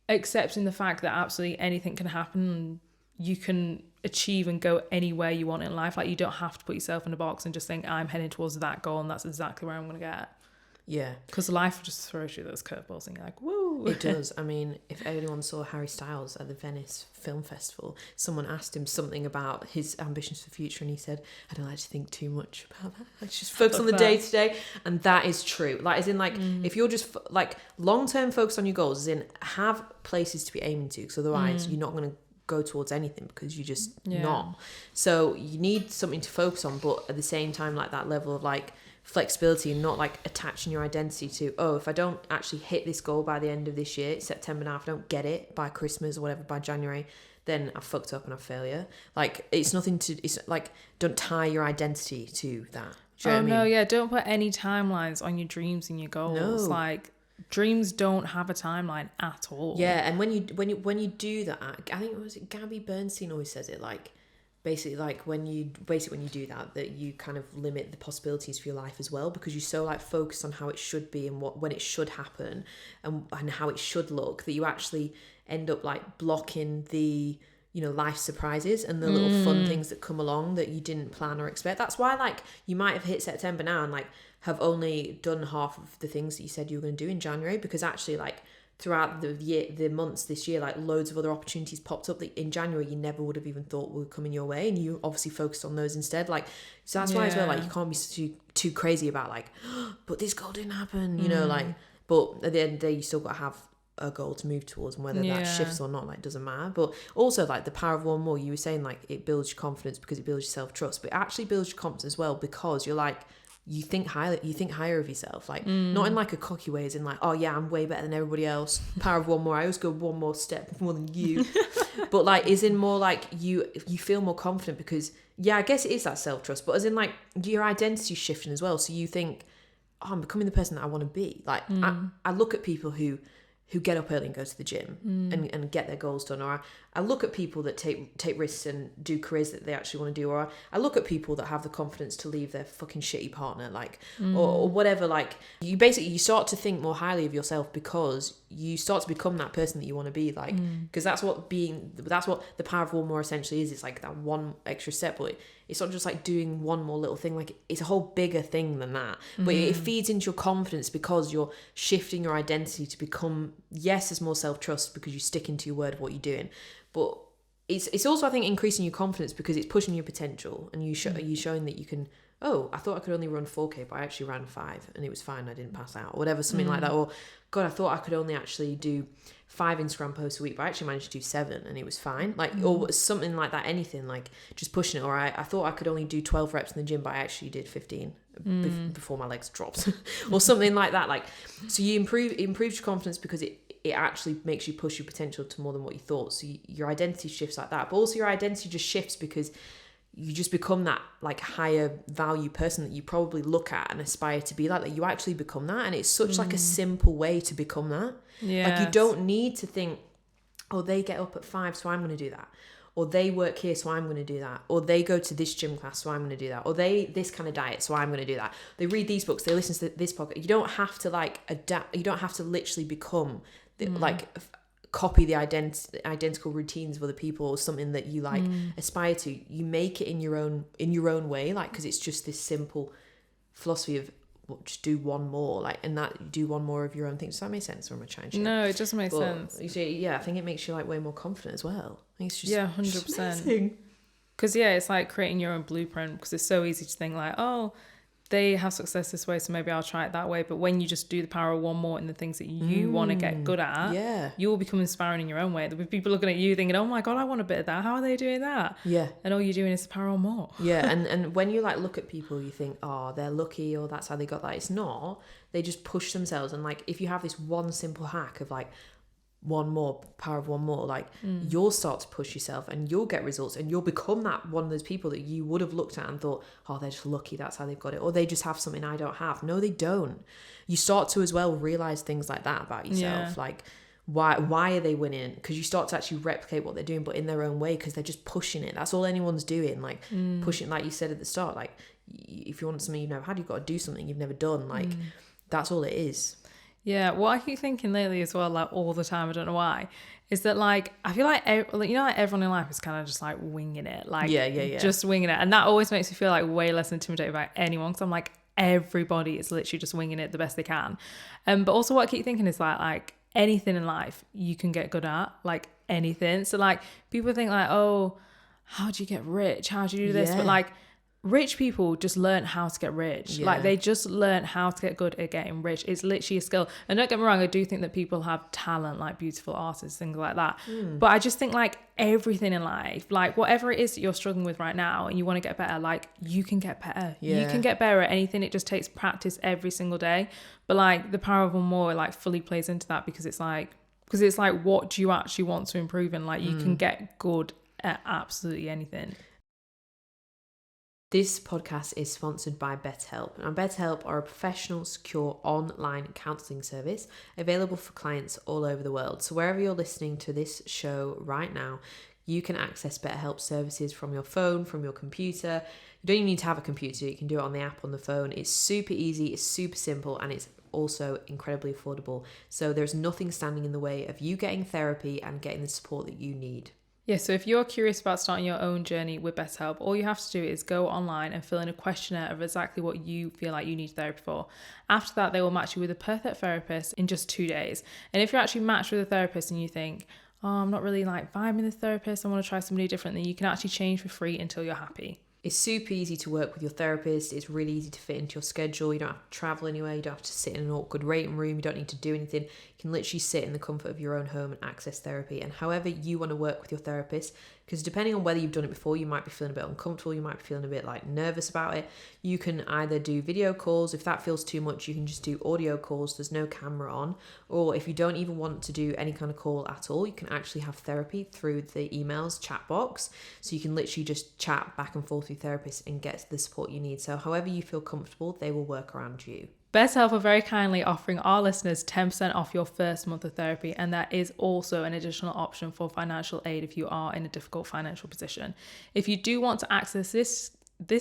accepting the fact that absolutely anything can happen, and you can achieve and go anywhere you want in life. Like, you don't have to put yourself in a box and just think, I'm heading towards that goal and that's exactly where I'm going to get. Because life just throws you those curveballs and you're like, whoa. It does. I mean, if anyone saw Harry Styles at the Venice Film Festival, someone asked him something about his ambitions for the future, and he said, I don't like to think too much about that, I just focus on the day-to-day. And that is true. Like, as in, like, if you're just like long-term focus on your goals, as in have places to be aiming to, because otherwise you're not going to go towards anything, because you just not. So you need something to focus on, but at the same time, like, that level of like flexibility, and not like attaching your identity to, oh, if I don't actually hit this goal by the end of this year, it's September now, if I don't get it by Christmas or whatever, by January, then I fucked up and I failure. Like, it's like, don't tie your identity to that. Do you know what I mean? No, don't put any timelines on your dreams and your goals. No. Like, dreams don't have a timeline at all. And when you do that, I think it was Gabby Bernstein always says it, like, basically like when you do that you kind of limit the possibilities for your life as well, because you're so like focused on how it should be and when it should happen and how it should look, that you actually end up like blocking the, you know, life surprises and the little fun things that come along that you didn't plan or expect. That's why, like, you might have hit September now and like have only done half of the things that you said you were going to do in January, because actually, like, throughout the months this year, like, loads of other opportunities popped up that in January you never would have even thought were coming your way, and you obviously focused on those instead. Like, so that's why as well, like, you can't be too crazy about like, oh, but this goal didn't happen, you know, like, but at the end of the day you still got to have a goal to move towards, and whether that shifts or not, like, doesn't matter. But also, like, the power of one more, you were saying, like, it builds your confidence because it builds your self-trust, but it actually builds your confidence as well, because you're like, you think higher of yourself, like, not in like a cocky way, as in like, oh yeah, I'm way better than everybody else, power of one more, I always go one more step more than you. But like, is in more like you feel more confident, because I guess it is that self-trust, but as in like your identity shifting as well, so you think, oh, I'm becoming the person that I want to be. Like, I look at people who get up early and go to the gym and get their goals done, or I look at people that take risks and do careers that they actually want to do, or I look at people that have the confidence to leave their fucking shitty partner, like, or whatever. Like, you start to think more highly of yourself because you start to become that person that you want to be, like, because that's what the power of one more essentially is. It's like that one extra step, but it's not just like doing one more little thing. Like, it's a whole bigger thing than that. But it feeds into your confidence because you're shifting your identity to become, yes, there's more self-trust because you stick into your word of what you're doing. But it's also, I think, increasing your confidence because it's pushing your potential, and you showing that you can, oh, I thought I could only run 4K, but I actually ran 5 and it was fine, I didn't pass out, or whatever, something like that. Or, God, I thought I could only actually do 5 Instagram posts a week, but I actually managed to do 7 and it was fine. Like, or something like that, anything, like just pushing it. Or I thought I could only do 12 reps in the gym, but I actually did 15 before my legs dropped or something like that. Like, so it improves your confidence because it actually makes you push your potential to more than what you thought. So your identity shifts like that, but also your identity just shifts because you just become that like higher value person that you probably look at and aspire to be like you actually become that. And it's such like a simple way to become that. Like, you don't need to think, oh, they get up at 5, so I'm going to do that. Or they work here, so I'm going to do that. Or they go to this gym class, so I'm going to do that. Or they this kind of diet, so I'm going to do that. They read these books, they listen to this podcast. You don't have to like adapt. You don't have to literally become like copy the identical routines of other people or something that you like aspire to. You make it in your own way, like, because it's just this simple philosophy of just do one more, like, and that do one more of your own thing. Does that make sense, or am I trying to? No, it doesn't make sense. Yeah, I think it makes you like way more confident as well. I think it's just 100%. Because it's like creating your own blueprint, because it's so easy to think like, oh, they have success this way, so maybe I'll try it that way. But when you just do the power of one more in the things that you want to get good at, you will become inspiring in your own way. There'll be people looking at you thinking, oh my God, I want a bit of that. How are they doing that? Yeah. And all you're doing is the power of more. Yeah, and when you like look at people, you think, oh, they're lucky, or that's how they got that. It's not. They just push themselves. And like, if you have this one simple hack of like, one more, power of one more, like you'll start to push yourself and you'll get results, and you'll become that one of those people that you would have looked at and thought, oh, they're just lucky, that's how they've got it, or they just have something I don't have. No, they don't. You start to as well realize things like that about yourself. Like, why are they winning? Because you start to actually replicate what they're doing, but in their own way, because they're just pushing it. That's all anyone's doing, like pushing, like you said at the start, like if you want something you've never had, you've got to do something you've never done. Like that's all it is. Yeah, what I keep thinking lately as well, like all the time, I don't know why, is that like, I feel like, like everyone in life is kind of just like winging it. Like, just winging it. And that always makes me feel like way less intimidated by anyone, because I'm like, everybody is literally just winging it the best they can. But also what I keep thinking is like anything in life you can get good at, like anything. So like people think like, oh, how do you get rich? How do you do this? But like, rich people just learn how to get rich. Like they just learn how to get good at getting rich. It's literally a skill. And don't get me wrong, I do think that people have talent, like beautiful artists, things like that. But I just think like everything in life, like whatever it is that you're struggling with right now and you want to get better, like you can get better. You can get better at anything. It just takes practice every single day. But like the power of one more like fully plays into that, because it's like what do you actually want to improve in? Like you can get good at absolutely anything. This podcast is sponsored by BetterHelp. Now, BetterHelp are a professional, secure online counselling service available for clients all over the world. So wherever you're listening to this show right now, you can access BetterHelp services from your phone, from your computer. You don't even need to have a computer. You can do it on the app on the phone. It's super easy, it's super simple, and it's also incredibly affordable. So there's nothing standing in the way of you getting therapy and getting the support that you need. Yeah, so if you're curious about starting your own journey with BetterHelp, all you have to do is go online and fill in a questionnaire of exactly what you feel like you need therapy for. After that, they will match you with a perfect therapist in just 2 days. And if you're actually matched with a therapist and you think, oh, I'm not really like vibing with the therapist, I want to try somebody different, then you can actually change for free until you're happy. It's super easy to work with your therapist. It's really easy to fit into your schedule. You don't have to travel anywhere. You don't have to sit in an awkward waiting room. You don't need to do anything. You can literally sit in the comfort of your own home and access therapy. And however you want to work with your therapist, because depending on whether you've done it before, you might be feeling a bit uncomfortable. You might be feeling a bit like nervous about it. You can either do video calls. If that feels too much, you can just do audio calls. There's no camera on. Or if you don't even want to do any kind of call at all, you can actually have therapy through the emails chat box. So you can literally just chat back and forth with your therapist and get the support you need. So however you feel comfortable, they will work around you. BetterHelp are very kindly offering our listeners 10% off your first month of therapy, and there is also an additional option for financial aid if you are in a difficult financial position. If you do want to access this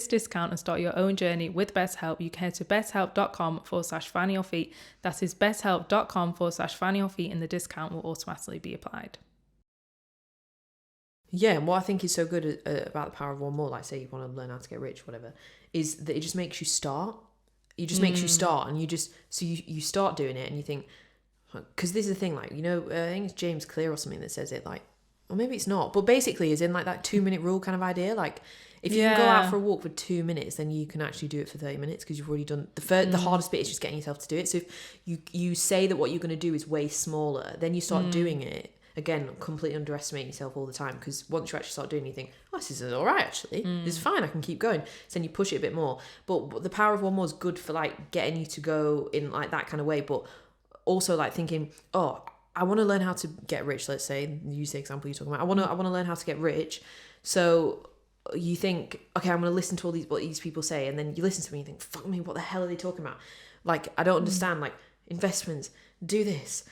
discount and start your own journey with BetterHelp, you can head to betterhelp.com/findyourfeet. That is betterhelp.com/findyourfeet, and the discount will automatically be applied. Yeah, and what I think is so good about the power of one more, like say you want to learn how to get rich, whatever, is that it just makes you start. It just makes you start, and you start doing it, and you think, because this is the thing, like, you know, I think it's James Clear or something that says it, like, or maybe it's not, but basically is in like that 2-minute rule kind of idea. Like, if you can go out for a walk for 2 minutes, then you can actually do it for 30 minutes because you've already done the hardest bit is just getting yourself to do it. So if you say that what you're going to do is way smaller, then you start doing it. Again, completely underestimate yourself all the time, because once you actually start doing it, you think, oh, this is all right, actually. This is fine, I can keep going. So then you push it a bit more. But the power of one more is good for like getting you to go in like that kind of way, but also like thinking, oh, I want to learn how to get rich. Let's say, use the example you're talking about. I want to learn how to get rich. So you think, okay, I'm going to listen to what these people say, and then you listen to me and you think, fuck me, what the hell are they talking about? Like, I don't understand, like, investments, do this,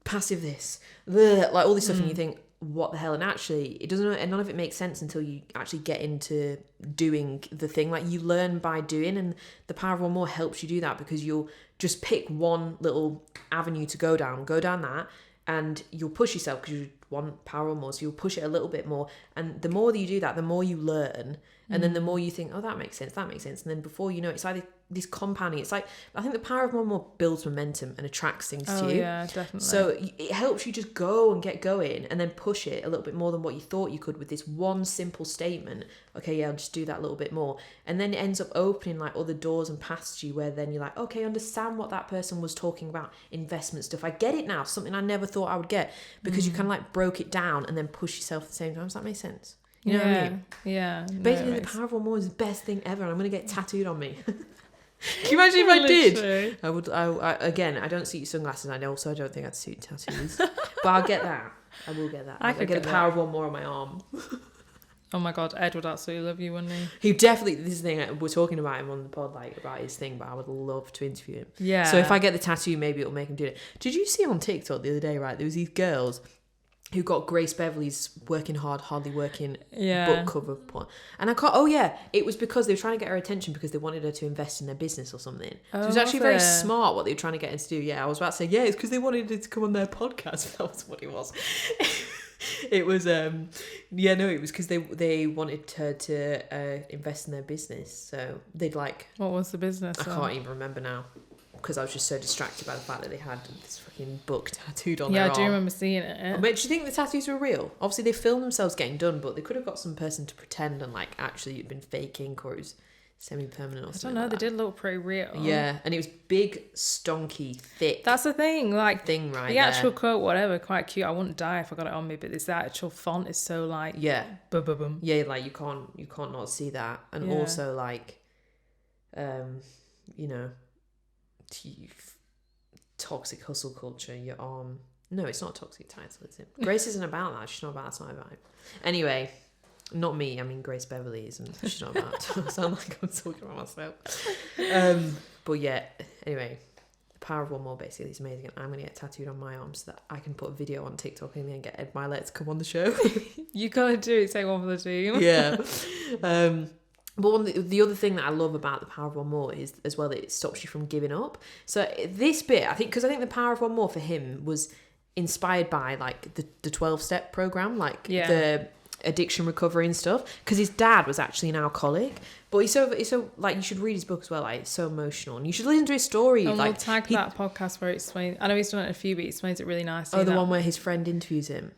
passive this, like all this stuff, and you think, what the hell? And actually, it doesn't, and none of it makes sense until you actually get into doing the thing. Like, you learn by doing, and the power of one more helps you do that, because you'll just pick one little avenue to go down that, and you'll push yourself because you want power or more, so you'll push it a little bit more, and the more that you do that, the more you learn, and then the more you think, oh, that makes sense, and then before you know it, it's like this compounding. It's like, I think the power of one more builds momentum and attracts things to you. Yeah, definitely. So it helps you just go and get going, and then push it a little bit more than what you thought you could with this one simple statement. Okay, yeah, I'll just do that a little bit more, and then it ends up opening like other doors and paths to you, where then you're like, okay, I understand what that person was talking about, investment stuff, I get it now, something I never thought I would get, because you kind of like broke it down and then push yourself at the same time. Does that make sense? You know what I mean? Yeah. Basically, the power of one more is the best thing ever, and I'm going to get tattooed on me. Can you imagine if I did? I would. Again, I don't suit sunglasses. I also don't think I'd suit tattoos. But I'll get that. I will get that. I could get the power of one more on my arm. Oh my God, Ed would absolutely love you, wouldn't he? He definitely. This is the thing, we're talking about him on the pod, like about his thing. But I would love to interview him. Yeah. So if I get the tattoo, maybe it'll make him do it. Did you see on TikTok the other day? Right, there was these girls who got Grace Beverley's Working Hard, Hardly Working book cover point. And I can't, it was because they were trying to get her attention because they wanted her to invest in their business or something. So it was actually very smart what they were trying to get her to do. Yeah, I was about to say, it's because they wanted her to come on their podcast. That was what it was. It was, it was because they wanted her to invest in their business. So they'd like... What was the business? I can't even remember now, because I was just so distracted by the fact that they had this fucking book tattooed on their arm. Yeah, I do remember seeing it. But do you think the tattoos were real? Obviously, they filmed themselves getting done, but they could have got some person to pretend and like actually it'd been fake ink, or it was semi-permanent or something. I don't know, they did look pretty real. Yeah, and it was big, stonky, thick. That's the thing, like thing right the actual quote, whatever, quite cute. I wouldn't die if I got it on me, but this actual font is so like boom. Yeah, like you can't not see that, and also like, toxic hustle culture, your arm. No, it's not a toxic title, is it? Grace isn't about that. She's not about that. That's not my vibe. Anyway, not me. I mean, Grace Beverley isn't. She's not about that. I sound like I'm talking about myself. But yeah, anyway, the power of one more basically is amazing. And I'm going to get tattooed on my arm so that I can put a video on TikTok and then get Ed Milet to come on the show. You gotta do it. Take one for the team. Yeah. But the other thing that I love about the power of one more is as well that it stops you from giving up. So this bit, I think the power of one more for him was inspired by like the 12-step program, like the addiction recovery and stuff, because his dad was actually an alcoholic, but he's so like, you should read his book as well. Like, it's so emotional, and you should listen to his story. And like, we'll tag that podcast where it explains. I know he's done it a few, but he explains it really nicely. Oh, the one where his friend interviews him.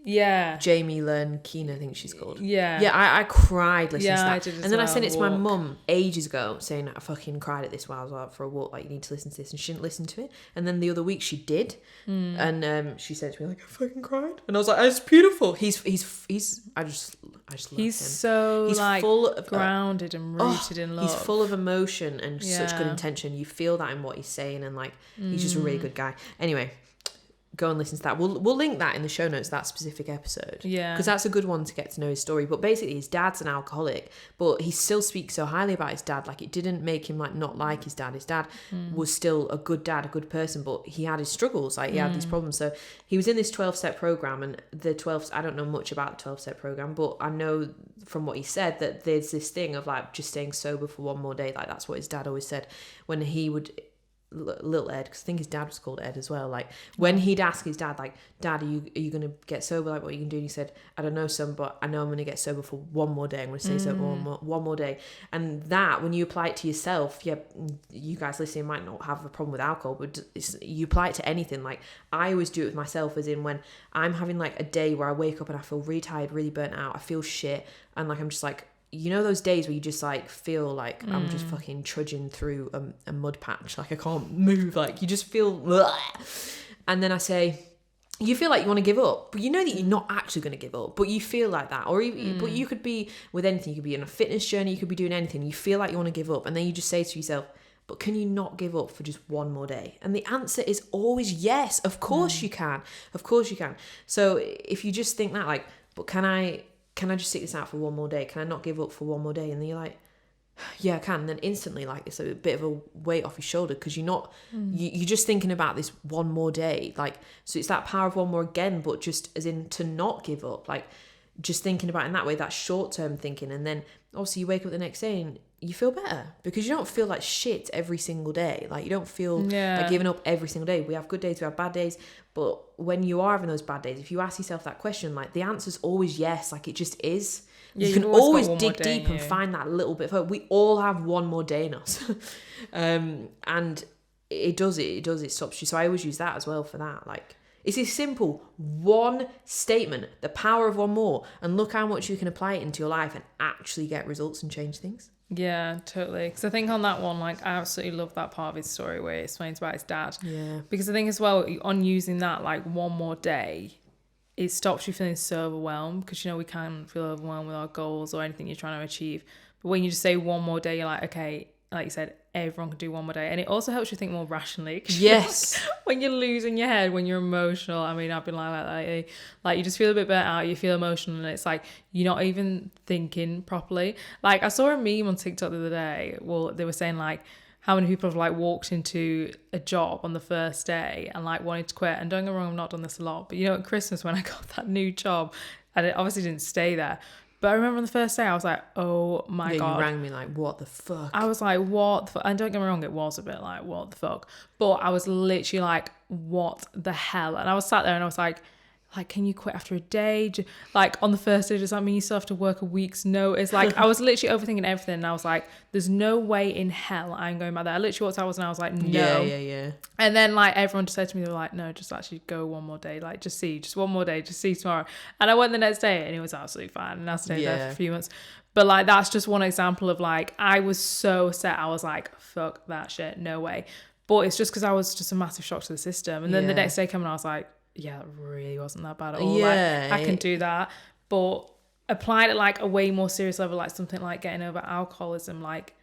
Yeah. Jamie Lern Keena, I think she's called. Yeah. Yeah, I cried listening to that. I did as and then well, I sent it to my mum ages ago saying, I fucking cried at this while I was out for a walk. Like, you need to listen to this. And she didn't listen to it. And then the other week she did. And she said to me, like, I fucking cried. And I was like, it's beautiful. I just love him. He's so full of grounded and rooted in love. He's full of emotion and such good intention. You feel that in what he's saying, and like he's just a really good guy. Anyway, go and listen to that. We'll link that in the show notes, that specific episode. Yeah. Because that's a good one to get to know his story. But basically his dad's an alcoholic, but he still speaks so highly about his dad. Like, it didn't make him like not like his dad. His dad was still a good dad, a good person, but he had his struggles. Like, he had these problems. So he was in this 12-step program, and I don't know much about the 12-step program, but I know from what he said that there's this thing of like just staying sober for one more day. Like, that's what his dad always said when he would, little Ed, because I think his dad was called Ed as well, like when he'd ask his dad, like, Dad, are you gonna get sober, like what are you gonna do? And he said, I don't know, son, but I know I'm gonna get sober for one more day. I'm gonna stay sober one more day. And that, when you apply it to yourself, you guys listening might not have a problem with alcohol, but you apply it to anything. Like, I always do it with myself, as in when I'm having like a day where I wake up and I feel really tired, really burnt out, I feel shit, and like I'm just like, you know, those days where you just like feel like I'm just fucking trudging through a mud patch, like I can't move, like you just feel bleh. And then I say, you feel like you want to give up, but you know that you're not actually going to give up, but you feel like that. Or but you could be with anything, you could be on a fitness journey, you could be doing anything, you feel like you want to give up, and then you just say to yourself, but can you not give up for just one more day? And the answer is always yes. Of course you can. Of course you can. So if you just think that, like, but can I just stick this out for one more day? Can I not give up for one more day? And then you're like, yeah, I can. And then instantly, like, it's a bit of a weight off your shoulder, because you're not, you're just thinking about this one more day. Like, so it's that power of one more again, but just as in to not give up, like just thinking about it in that way, that short-term thinking. And then obviously you wake up the next day and you feel better, because you don't feel like shit every single day. Like, you don't feel like giving up every single day. We have good days, we have bad days. But when you are having those bad days, if you ask yourself that question, like, the answer's always yes. Like, it just is. Yeah, you can always dig deep and find that little bit of hope. We all have one more day in us. And it stops you. So I always use that as well for that. Like, it's a simple one statement, the power of one more, and look how much you can apply it into your life and actually get results and change things. Yeah, totally. Because I think on that one, like, I absolutely love that part of his story where he explains about his dad. Yeah. Because I think as well, on using that, like, one more day, it stops you feeling so overwhelmed, because, you know, we can feel overwhelmed with our goals or anything you're trying to achieve. But when you just say one more day, you're like, okay, like you said, everyone can do one more day. And it also helps you think more rationally. Yes. When you're losing your head, when you're emotional. I mean, I've been like that lately. Like, you just feel a bit burnt out, you feel emotional, and it's like you're not even thinking properly. Like, I saw a meme on TikTok the other day. Well, they were saying, like, how many people have, like, walked into a job on the first day and, like, wanted to quit. And don't get me wrong, I've not done this a lot. But, you know, at Christmas when I got that new job, I obviously didn't stay there. But I remember on the first day, I was like, oh my God. You rang me like, what the fuck? I was like, what the fuck? And don't get me wrong, it was a bit like, what the fuck? But I was literally like, what the hell? And I was sat there and I was like, can you quit after a day? Like, on the first day, does that mean you still have to work a week's notice? Like, I was literally overthinking everything. And I was like, there's no way in hell I'm going back there. I literally walked out and I was like, no. Yeah. And then, like, everyone just said to me, they were like, no, just actually go one more day. Like, just one more day, just see tomorrow. And I went the next day and it was absolutely fine. And I stayed there for a few months. But, like, that's just one example of, like, I was so set. I was like, fuck that shit, no way. But it's just because I was just a massive shock to the system. And then the next day came and I was like, yeah, it really wasn't that bad at all. Yeah, like, I can do that. But applied at, like, a way more serious level, like something like getting over alcoholism, like,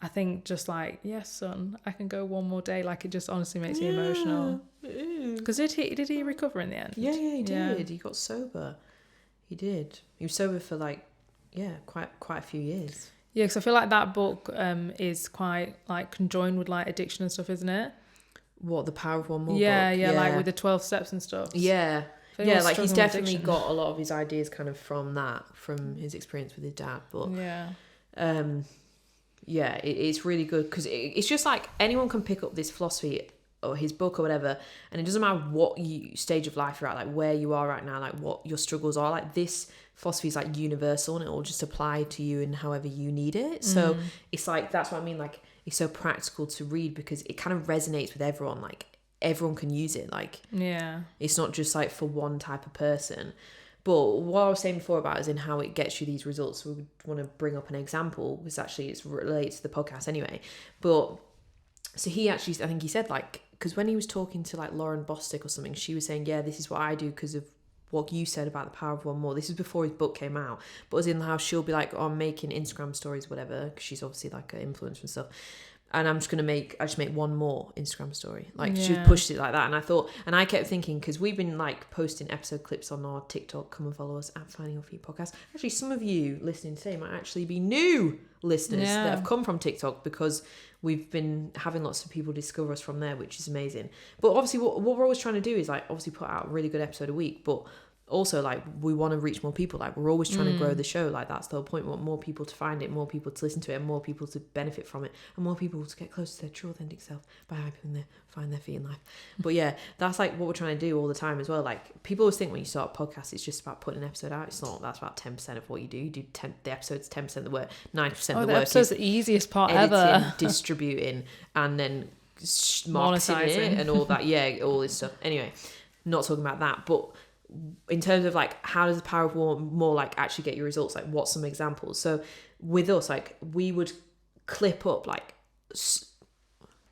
I think just like, yes, son, I can go one more day. Like, it just honestly makes me emotional. Because did he recover in the end? Yeah, he did. He got sober. He did. He was sober for, like, quite a few years. Yeah, because I feel like that book is quite, like, conjoined with, like, addiction and stuff, isn't it? What, the power of one more book? Yeah, like with the 12 steps and stuff. Yeah, like, he's definitely got a lot of his ideas kind of from his experience with his dad. But it's really good, because it's just like anyone can pick up this philosophy or his book or whatever, and it doesn't matter what stage of life you're at, like where you are right now, like what your struggles are, like this philosophy is like universal and it will just apply to you in however you need it. So it's like, that's what I mean, like, it's so practical to read because it kind of resonates with everyone. Like, everyone can use it. Like, it's not just like for one type of person. But what I was saying before about is in how it gets you these results, we would want to bring up an example, because actually it's related to the podcast anyway. But so he actually, I think he said, like, because when he was talking to like Lauren Bostic or something, she was saying, yeah, this is what I do because of what you said about the power of one more. This is before his book came out, but as in how she'll be like, oh, I'm making Instagram stories, whatever, because she's obviously like an influencer and stuff. and I just make one more Instagram story. Like she pushed it like that, and I thought, and I kept thinking, because we've been like posting episode clips on our TikTok. Come and follow us at Finding Your Feet Podcast. Actually, some of you listening today might actually be new listeners that have come from TikTok, because we've been having lots of people discover us from there, which is amazing. But obviously, what we're always trying to do is like obviously put out a really good episode a week, but also like we want to reach more people. Like we're always trying to grow the show. Like that's the whole point. We want more people to find it, more people to listen to it, and more people to benefit from it, and more people to get close to their true authentic self by helping them find their feet in life. But yeah, that's like what we're trying to do all the time as well. Like people always think when you start a podcast it's just about putting an episode out. It's not. That's about 10% of what you do. You do the episode's 10% of the work, 9% of the work episode's the easiest part editing, ever. distributing, and then marketing it and all that. Yeah, all this stuff. Anyway, not talking about that, but in terms of like how does the power of more like actually get you results, like what's some examples? So with us, like we would clip up like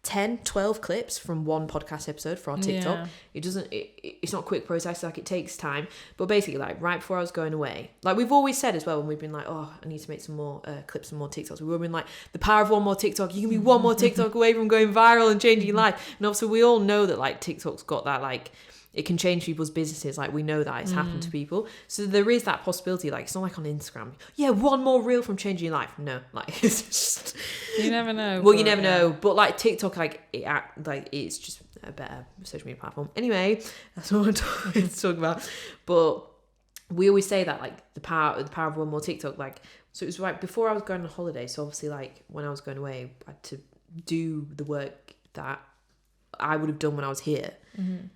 10-12 clips from one podcast episode for our TikTok. It's not a quick process, like it takes time, but basically like right before I was going away, like we've always said as well when we've been like, oh, I need to make some more clips and more TikToks, we've been like, the power of one more TikTok, you can be one more TikTok away from going viral and changing your life. And obviously we all know that like TikTok's got that, like it can change people's businesses. Like we know that it's happened to people. So there is that possibility. Like it's not like on Instagram. Yeah, one more reel from changing your life. No, like it's just you never know. Well, you never know. But like TikTok, like it's just a better social media platform. Anyway, that's what I'm talking about. But we always say that like the power of one more TikTok. Like so it was right before I was going on holiday. So obviously like when I was going away, I had to do the work that I would have done when I was here.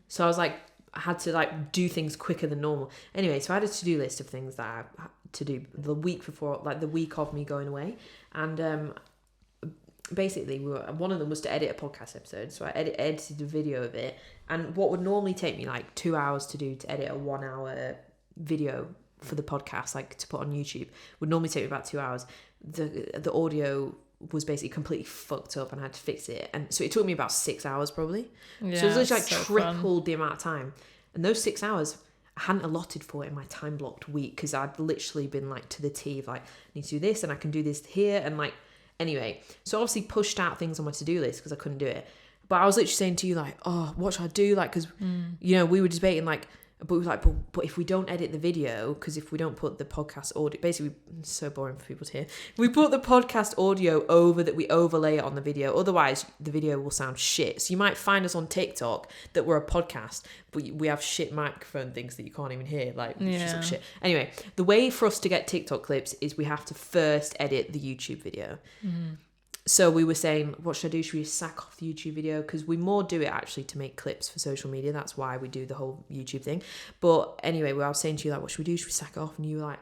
So I was like, I had to like do things quicker than normal. Anyway, so I had a to-do list of things that I had to do the week before, like the week of me going away. And basically one of them was to edit a podcast episode. So I edited a video of it. And what would normally take me like 2 hours to do, to edit a 1 hour video for the podcast, like to put on YouTube, would normally take me about 2 hours. The audio was basically completely fucked up and I had to fix it, and so it took me about 6 hours probably. So it was literally like tripled the amount of time, and those 6 hours I hadn't allotted for it in my time blocked week, because I'd literally been like to the T of like, I need to do this and I can do this here, and like anyway, so obviously pushed out things on my to-do list because I couldn't do it. But I was literally saying to you like, oh, what should I do, like, because you know, we were debating like, but we were like, but if we don't edit the video, because if we don't put the podcast audio, basically, it's so boring for people to hear. We put the podcast audio over that, we overlay it on the video. Otherwise, the video will sound shit. So you might find us on TikTok that we're a podcast, but we have shit microphone things that you can't even hear. Like, it's just like shit. Anyway, the way for us to get TikTok clips is we have to first edit the YouTube video. So we were saying, what should I do? Should we sack off the YouTube video? Because we more do it actually to make clips for social media. That's why we do the whole YouTube thing. But anyway, I was saying to you, like, what should we do? Should we sack it off? And you were like,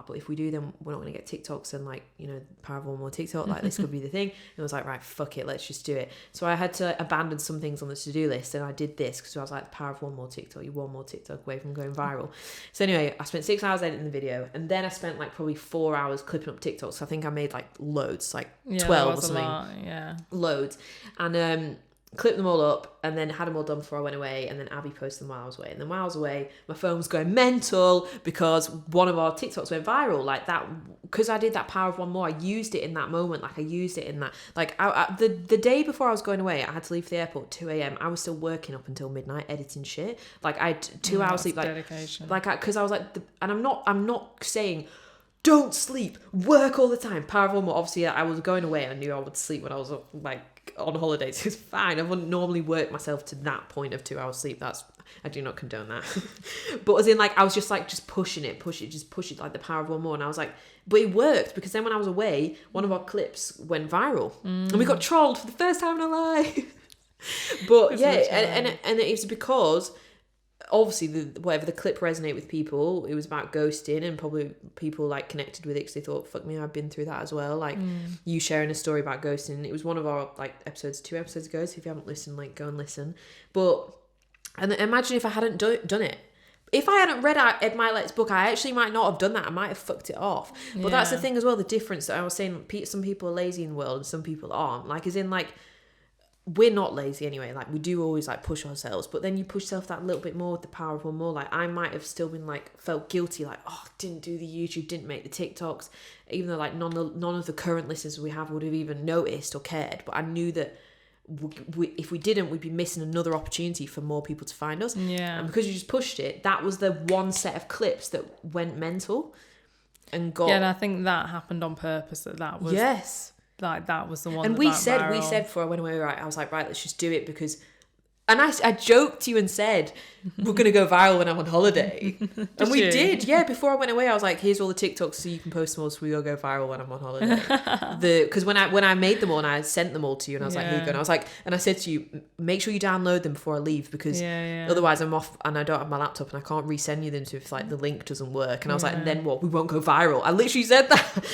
but if we do, then we're not going to get TikToks, and like, you know, power of one more TikTok, like this could be the thing. And I was like, right, fuck it, let's just do it. So I had to abandon some things on the to-do list, and I did this because I was like, the power of one more TikTok, you're one more TikTok away from going viral. So anyway, I spent 6 hours editing the video, and then I spent like probably 4 hours clipping up TikToks. So I think I made like loads, like 12 or something. Loads. And clipped them all up, and then had them all done before I went away, and then Abby posted them while I was away. And then while I was away, my phone was going mental because one of our TikToks went viral, like that, because I did that power of one more. I used it in that moment, like I used it in that, like the day before I was going away, I had to leave the airport at 2 a.m. I was still working up until midnight editing shit. Like I had 2 hours sleep, like dedication. Because I was like, and I'm not saying don't sleep, work all the time, power of one more. Obviously I was going away, I knew I would sleep when I was like on holidays. It's fine. I wouldn't normally work myself to that point of 2 hours sleep. I do not condone that. But as in, like, I was just like, just push it, like the power of one more. And I was like, but it worked, because then when I was away, one of our clips went viral and we got trolled for the first time in our life. But yeah, and it was because obviously whatever the clip resonated with people. It was about ghosting, and probably people like connected with it because they thought, fuck me, I've been through that as well. Like you sharing a story about ghosting. It was one of our like episodes 2 episodes ago, so if you haven't listened, like go and listen. But and imagine if I hadn't done it. If I hadn't read Ed Milet's book, I actually might not have done that. I might have fucked it off. But that's the thing as well, the difference that I was saying, some people are lazy in the world and some people aren't. Like, as in, like, we're not lazy anyway. Like, we do always like push ourselves, but then you push yourself that little bit more with the power of one more. Like, I might have still been like, felt guilty, like, oh, didn't do the YouTube, didn't make the TikToks, even though like none of the current listeners we have would have even noticed or cared. But I knew that if we didn't, we'd be missing another opportunity for more people to find us. Yeah. And because you just pushed it, that was the one set of clips that went mental and got. Yeah, and I think that happened on purpose. That was. Yes. Like, that was the one. And we said before I went away, right, I was like, right, let's just do it because, and I joked to you and said, we're going to go viral when I'm on holiday. And we did. Yeah, before I went away, I was like, here's all the TikToks so you can post them all so we go viral when I'm on holiday. Because when I made them all and I sent them all to you and I was like, here you go. And I was like, and I said to you, make sure you download them before I leave because otherwise I'm off and I don't have my laptop and I can't resend you them to if like the link doesn't work. And I was like, and then what? We won't go viral. I literally said that.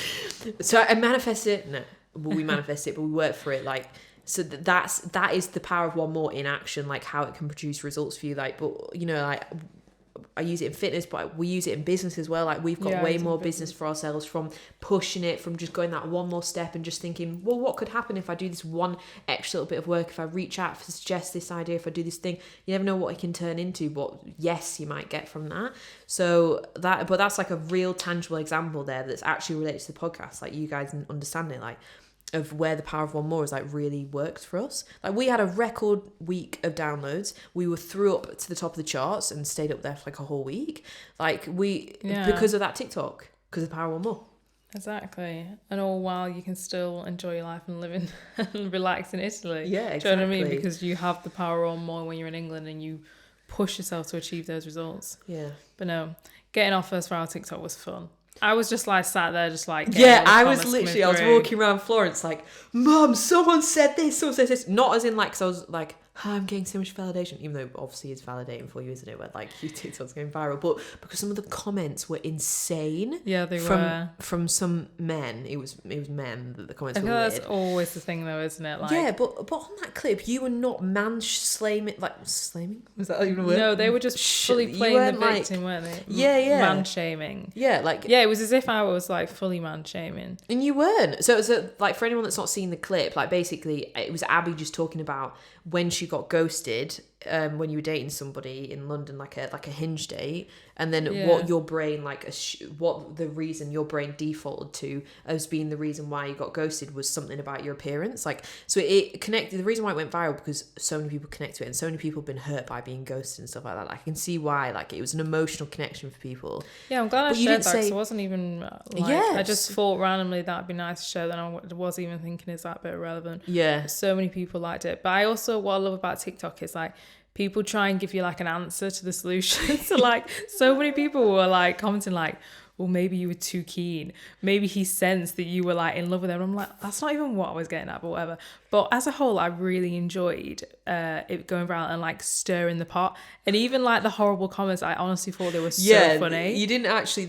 So I manifested it. No. Well, we manifest it, but we work for it. Like, so that is the power of one more in action, like how it can produce results for you. Like, but you know, like I use it in fitness, but we use it in business as well. Like, we've got way more business for ourselves from pushing it, from just going that one more step and just thinking, well, what could happen if I do this one extra little bit of work, if I reach out, if I suggest this idea, if I do this thing. You never know what it can turn into, what yes you might get from that. So that's like a real tangible example there that's actually related to the podcast, like you guys understand it, like of where the power of one more is like really worked for us. Like, we had a record week of downloads. We were through up to the top of the charts and stayed up there for like a whole week. Like, because of that TikTok, because of the power of one more. Exactly. And all while you can still enjoy your life and live in and relax in Italy. Yeah, exactly. Do you know what I mean? Because you have the power of one more when you're in England and you push yourself to achieve those results. Yeah. But no, getting our first viral TikTok was fun. I was just like sat there just like I was walking around Florence like, Mum, someone said this, not as in like, because I was like, I'm getting so much validation, even though obviously it's validating for you, isn't it, where like your TikTok's going viral, but because some of the comments were insane. Yeah, they were from some men. It was men that the comments were weird. That's always the thing though, isn't it? Like, yeah, but on that clip you were not slaming, was that even a word? No, they were just fully playing the victim, weren't they? Yeah. Man shaming. Yeah, like, yeah, it was as if I was like fully man shaming. And you weren't. So like, for anyone that's not seen the clip, like basically it was Abby just talking about when she got ghosted, when you were dating somebody in London, like a hinge date, and then what your brain what the reason your brain defaulted to as being the reason why you got ghosted was something about your appearance. Like, so it connected. The reason why it went viral because so many people connect to it, and so many people have been hurt by being ghosted and stuff like that. Like, I can see why. Like, it was an emotional connection for people. Yeah, I'm glad I shared that. Because I wasn't even I just thought randomly that'd be nice to share. Then I was even thinking, is that a bit irrelevant? Yeah, so many people liked it. But I also, what I love about TikTok is like, people try and give you like an answer to the solution. So like, so many people were like commenting like, well, maybe you were too keen. Maybe he sensed that you were like in love with him. And I'm like, that's not even what I was getting at, but whatever. But as a whole, I really enjoyed it going viral and like stirring the pot. And even like the horrible comments, I honestly thought they were so funny. You didn't actually,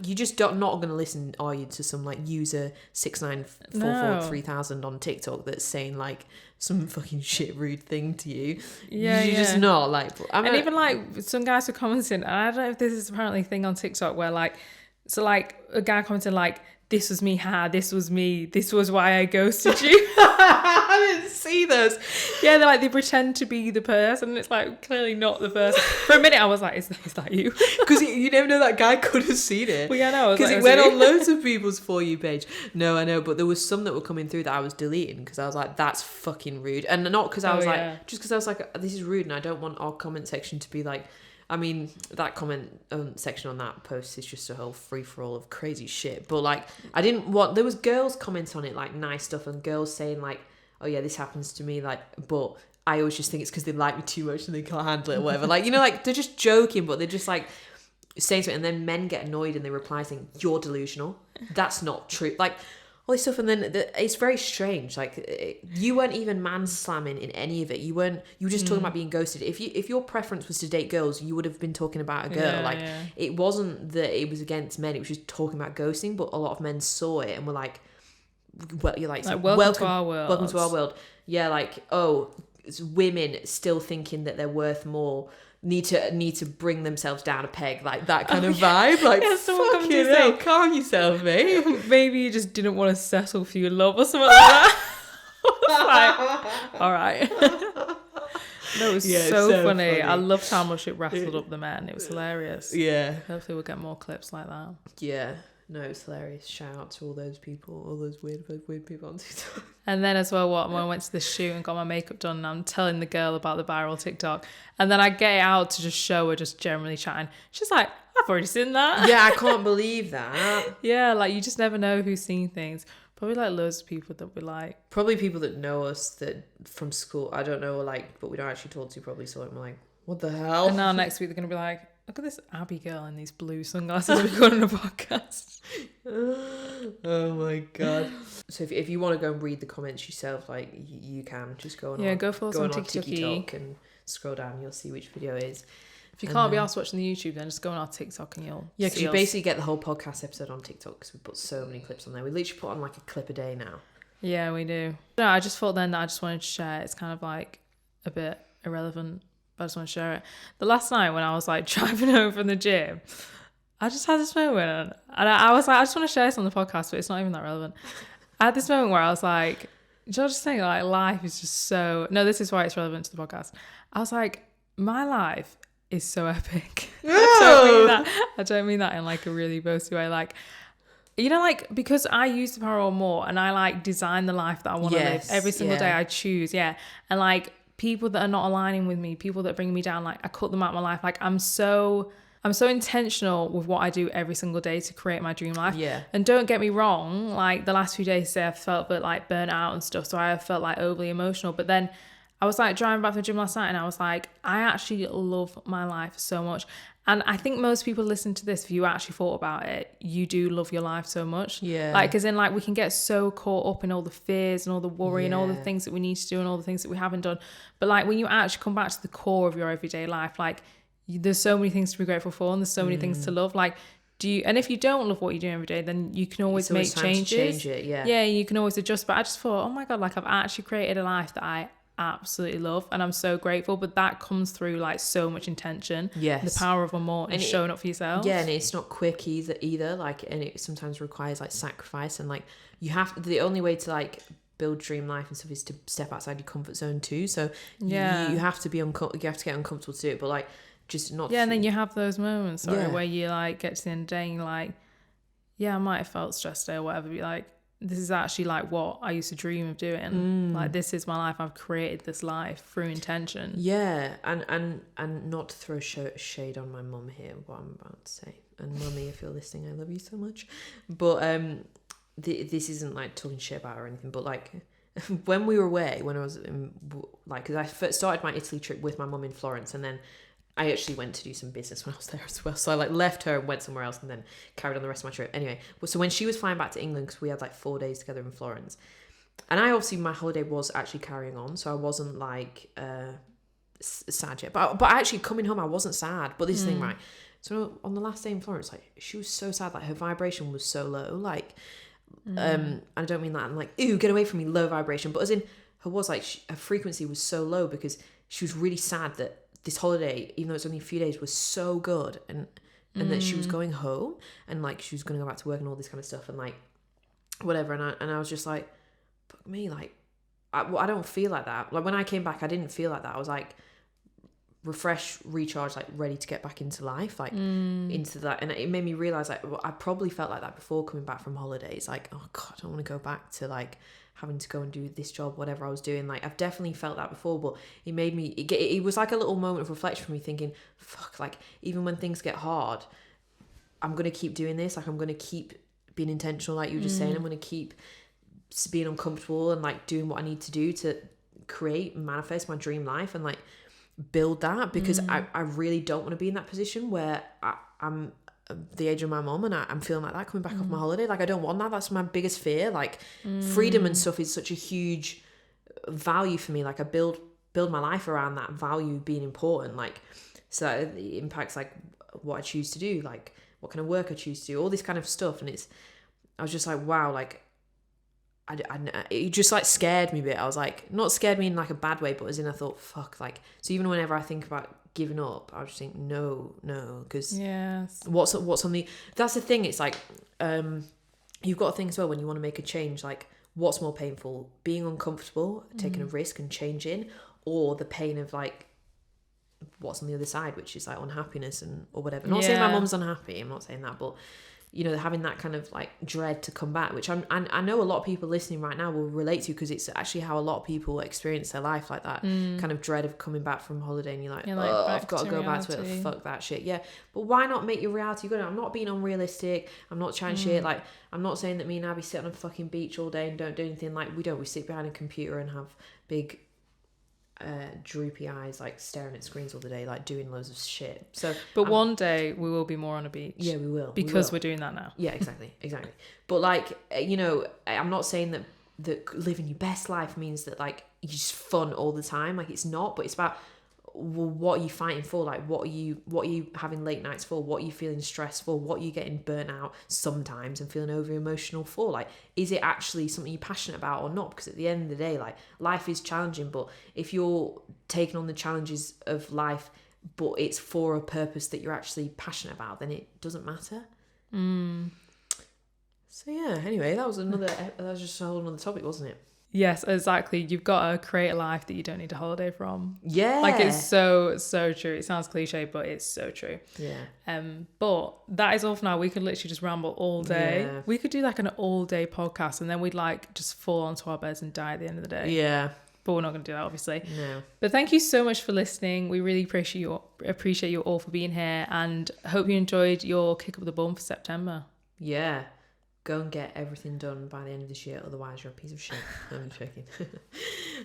you just not going to listen, are you, to some like user 69443,000 on TikTok that's saying like some fucking shit rude thing to you. You're just not like. Even like some guys were commenting, and I don't know if this is apparently a thing on TikTok where like, so like a guy commented like, this was me, this was me, this was why I ghosted you. I didn't see those. Yeah, they're like, they pretend to be the person, and it's like clearly not the person. For a minute I was like, is that you? Because you never know, that guy could have seen it. Well, yeah, no, because it went on loads of people's For You page. No, I know, but there was some that were coming through that I was deleting because I was like, that's fucking rude. And not because I was just because I was like, this is rude and I don't want our comment section to be like, I mean, that comment section on that post is just a whole free-for-all of crazy shit. But like, there was girls comment on it, like nice stuff, and girls saying like, oh yeah, this happens to me, like, but I always just think it's because they like me too much and they can't handle it or whatever. Like, you know, like, they're just joking, but they're just like saying something, and then men get annoyed and they reply saying, you're delusional. That's not true. Like, all this stuff, and then it's very strange. Like, you weren't even man-slamming in any of it. You were just talking about being ghosted. If your preference was to date girls, you would have been talking about a girl. It wasn't that it was against men. It was just talking about ghosting. But a lot of men saw it and were like, "Well, you're like welcome to our world. Welcome to our world." Yeah, like, oh, it's women still thinking that they're worth more. Need to bring themselves down a peg, like that kind of vibe. Like, fucking hell, calm yourself, mate. Maybe you just didn't want to settle for your love or something like that. Like, all right. No, it was so funny. I loved how much it rattled up the men. It was hilarious. Yeah. Hopefully we'll get more clips like that. Yeah. No, it's hilarious. Shout out to all those people, all those weird people on TikTok. And then as well, when I went to the shoot and got my makeup done, and I'm telling the girl about the viral TikTok, and then I get it out to just show her, just generally chatting. She's like, I've already seen that. Yeah, I can't believe that. Yeah, like you just never know who's seen things. Probably like loads of people that we like. Probably people that know us that from school, I don't know, like, but we don't actually talk to, probably saw it and like, what the hell? And now next week they're going to be like, look at this Abby girl in these blue sunglasses recording a podcast. Oh my God. So if you want to go and read the comments yourself, like you can just go on. Yeah, go follow us on TikTok and scroll down. You'll see which video it is. If you can't be asked watching the YouTube, then just go on our TikTok and you'll because you basically get the whole podcast episode on TikTok because we put so many clips on there. We literally put on like a clip a day now. Yeah, we do. No, I just thought then that I just wanted to share. It's kind of like a bit irrelevant, but I just want to share it. The last night when I was like driving home from the gym, I just had this moment and I was like, I just want to share this on the podcast, but it's not even that relevant. I had this moment where I was like, just saying like life is just so, no, this is why it's relevant to the podcast. I was like, my life is so epic. I don't mean that in like a really boasty way. Like, you know, like, because I use the power of more and I like design the life that I want to live every single day I choose. Yeah. And like people that are not aligning with me, people that bring me down, like I cut them out of my life. Like I'm so intentional with what I do every single day to create my dream life. Yeah. And don't get me wrong, like the last few days I've felt a bit like burnt out and stuff. So I felt like overly emotional. But then I was like driving back to the gym last night and I was like, I actually love my life so much. And I think most people listen to this, if you actually thought about it, you do love your life so much. Yeah. Like, as in like we can get so caught up in all the fears and all the worry and all the things that we need to do and all the things that we haven't done. But like when you actually come back to the core of your everyday life, like there's so many things to be grateful for and there's so many things to love. Like, and if you don't love what you do every day, then you can always make changes. Change it, yeah. Yeah, you can always adjust. But I just thought, oh my God, like I've actually created a life that I absolutely love and I'm so grateful. But that comes through like so much intention. Yes. The power of a more and showing up for yourself. Yeah, and it's not quick either. Like, and it sometimes requires like sacrifice and like the only way to like build dream life and stuff is to step outside your comfort zone too. So you have to be you have to get uncomfortable to do it, but like just not. Yeah, and then you have those moments, where you like get to the end of the day and you're like, yeah, I might have felt stressed today or whatever, but you're like, this is actually like what I used to dream of doing. Like this is my life. I've created this life through intention. Yeah, and not to throw shade on my mum here, what I'm about to say. And mummy, if you're listening, I love you so much. But this isn't like talking shit about her or anything. But like when we were away, when I was like, because I first started my Italy trip with my mum in Florence, and then I actually went to do some business when I was there as well. So I like left her and went somewhere else and then carried on the rest of my trip. Anyway, so when she was flying back to England, because we had like 4 days together in Florence, and I obviously, my holiday was actually carrying on. So I wasn't like sad yet. But actually coming home, I wasn't sad. But this thing, right? So on the last day in Florence, like she was so sad. Like her vibration was so low. Like, I don't mean that I'm like, ooh, get away from me, low vibration. But as in, her was like, her frequency was so low because she was really sad that this holiday, even though it's only a few days, was so good and that she was going home and like she was going to go back to work and all this kind of stuff and like whatever. And I was just like, fuck me, like I don't feel like that. Like when I came back, I didn't feel like that. I was like refreshed, recharged, like ready to get back into life, like into that. And it made me realize like I probably felt like that before coming back from holidays. Like, oh God, I don't want to go back to like having to go and do this job, whatever I was doing. Like I've definitely felt that before, but it made me, it was like a little moment of reflection for me thinking, fuck, like even when things get hard, I'm going to keep doing this. Like I'm going to keep being intentional. Like you were just saying, I'm going to keep being uncomfortable and like doing what I need to do to create, manifest my dream life and like build that, because I really don't want to be in that position where I'm the age of my mom and I'm feeling like that coming back off my holiday. Like I don't want that. That's my biggest fear. Like freedom and stuff is such a huge value for me. Like I build my life around that value being important. Like so it impacts like what I choose to do, like what kind of work I choose to do, all this kind of stuff. And I was just like, wow, like it just like scared me a bit. I was like, not scared me in like a bad way, but as in I thought, fuck, like, so even whenever I think about giving up, I just think no, because what's on the, that's the thing, it's like you've got to think as well when you want to make a change, like what's more painful, being uncomfortable, taking a risk and changing, or the pain of like what's on the other side, which is like unhappiness and or whatever. I'm not saying my mum's unhappy, I'm not saying that, but you know, having that kind of like dread to come back, which I know a lot of people listening right now will relate to, because it's actually how a lot of people experience their life, like that kind of dread of coming back from holiday, and you're like, oh, I've got to go back to it, fuck that shit. Yeah, but why not make your reality good? I'm not being unrealistic, I'm not trying shit, like I'm not saying that me and Abby sit on a fucking beach all day and don't do anything. Like we sit behind a computer and have big droopy eyes, like staring at screens all the day, like doing loads of shit. So but one day we will be more on a beach. Yeah, we will, because we're doing that now. Yeah, exactly. But like, you know, I'm not saying that living your best life means that like you're just fun all the time. Like, it's not, but it's about, well, what are you fighting for? Like, what are you having late nights for? What are you feeling stressed for? What are you getting burnt out sometimes and feeling over emotional for? Like, is it actually something you're passionate about or not? Because at the end of the day, like, life is challenging, but if you're taking on the challenges of life, but it's for a purpose that you're actually passionate about, then it doesn't matter. So yeah, anyway, that was just a whole another topic, wasn't it? Yes, exactly. You've got to create a life that you don't need a holiday from. Yeah. Like, it's so true. It sounds cliche, but it's so true. Yeah. But that is all for now. We could literally just ramble all day. Yeah. We could do like an all day podcast, and then we'd like just fall onto our beds and die at the end of the day. Yeah. But we're not going to do that, obviously. No. But thank you so much for listening. We really appreciate you all for being here, and hope you enjoyed your kick up the bum for September. Yeah. Go and get everything done by the end of this year, otherwise you're a piece of shit. I'm joking.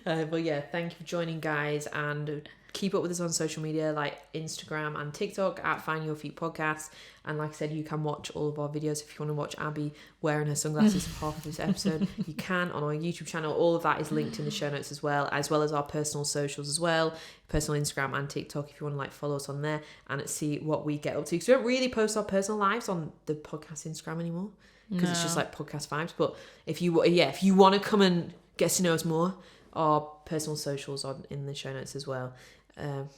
But yeah, thank you for joining, guys, and keep up with us on social media like Instagram and TikTok at Find Your Feet Podcast. And like I said, you can watch all of our videos. If you want to watch Abby wearing her sunglasses for half of this episode, you can on our YouTube channel. All of that is linked in the show notes as well as our personal socials as well, personal Instagram and TikTok, if you want to like follow us on there and see what we get up to. Because we don't really post our personal lives on the podcast Instagram anymore, because it's just like podcast vibes. But if you want to come and get to know us more, our personal socials are in the show notes as well. And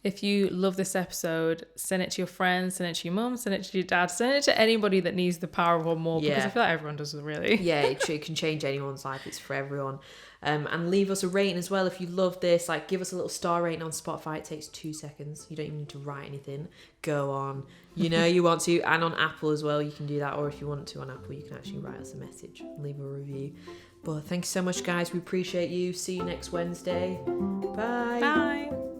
if you love this episode, send it to your friends, send it to your mum, send it to your dad, send it to anybody that needs the power of one more, because I feel like everyone does it, really. Yeah, it can change anyone's life. It's for everyone. And leave us a rating as well if you love this. Like, give us a little star rating on Spotify. It takes 2 seconds. You don't even need to write anything. Go on. You know you want to. And on Apple as well, you can do that. Or if you want to on Apple, you can actually write us a message, leave a review. But thanks so much, guys. We appreciate you. See you next Wednesday. Bye. Bye.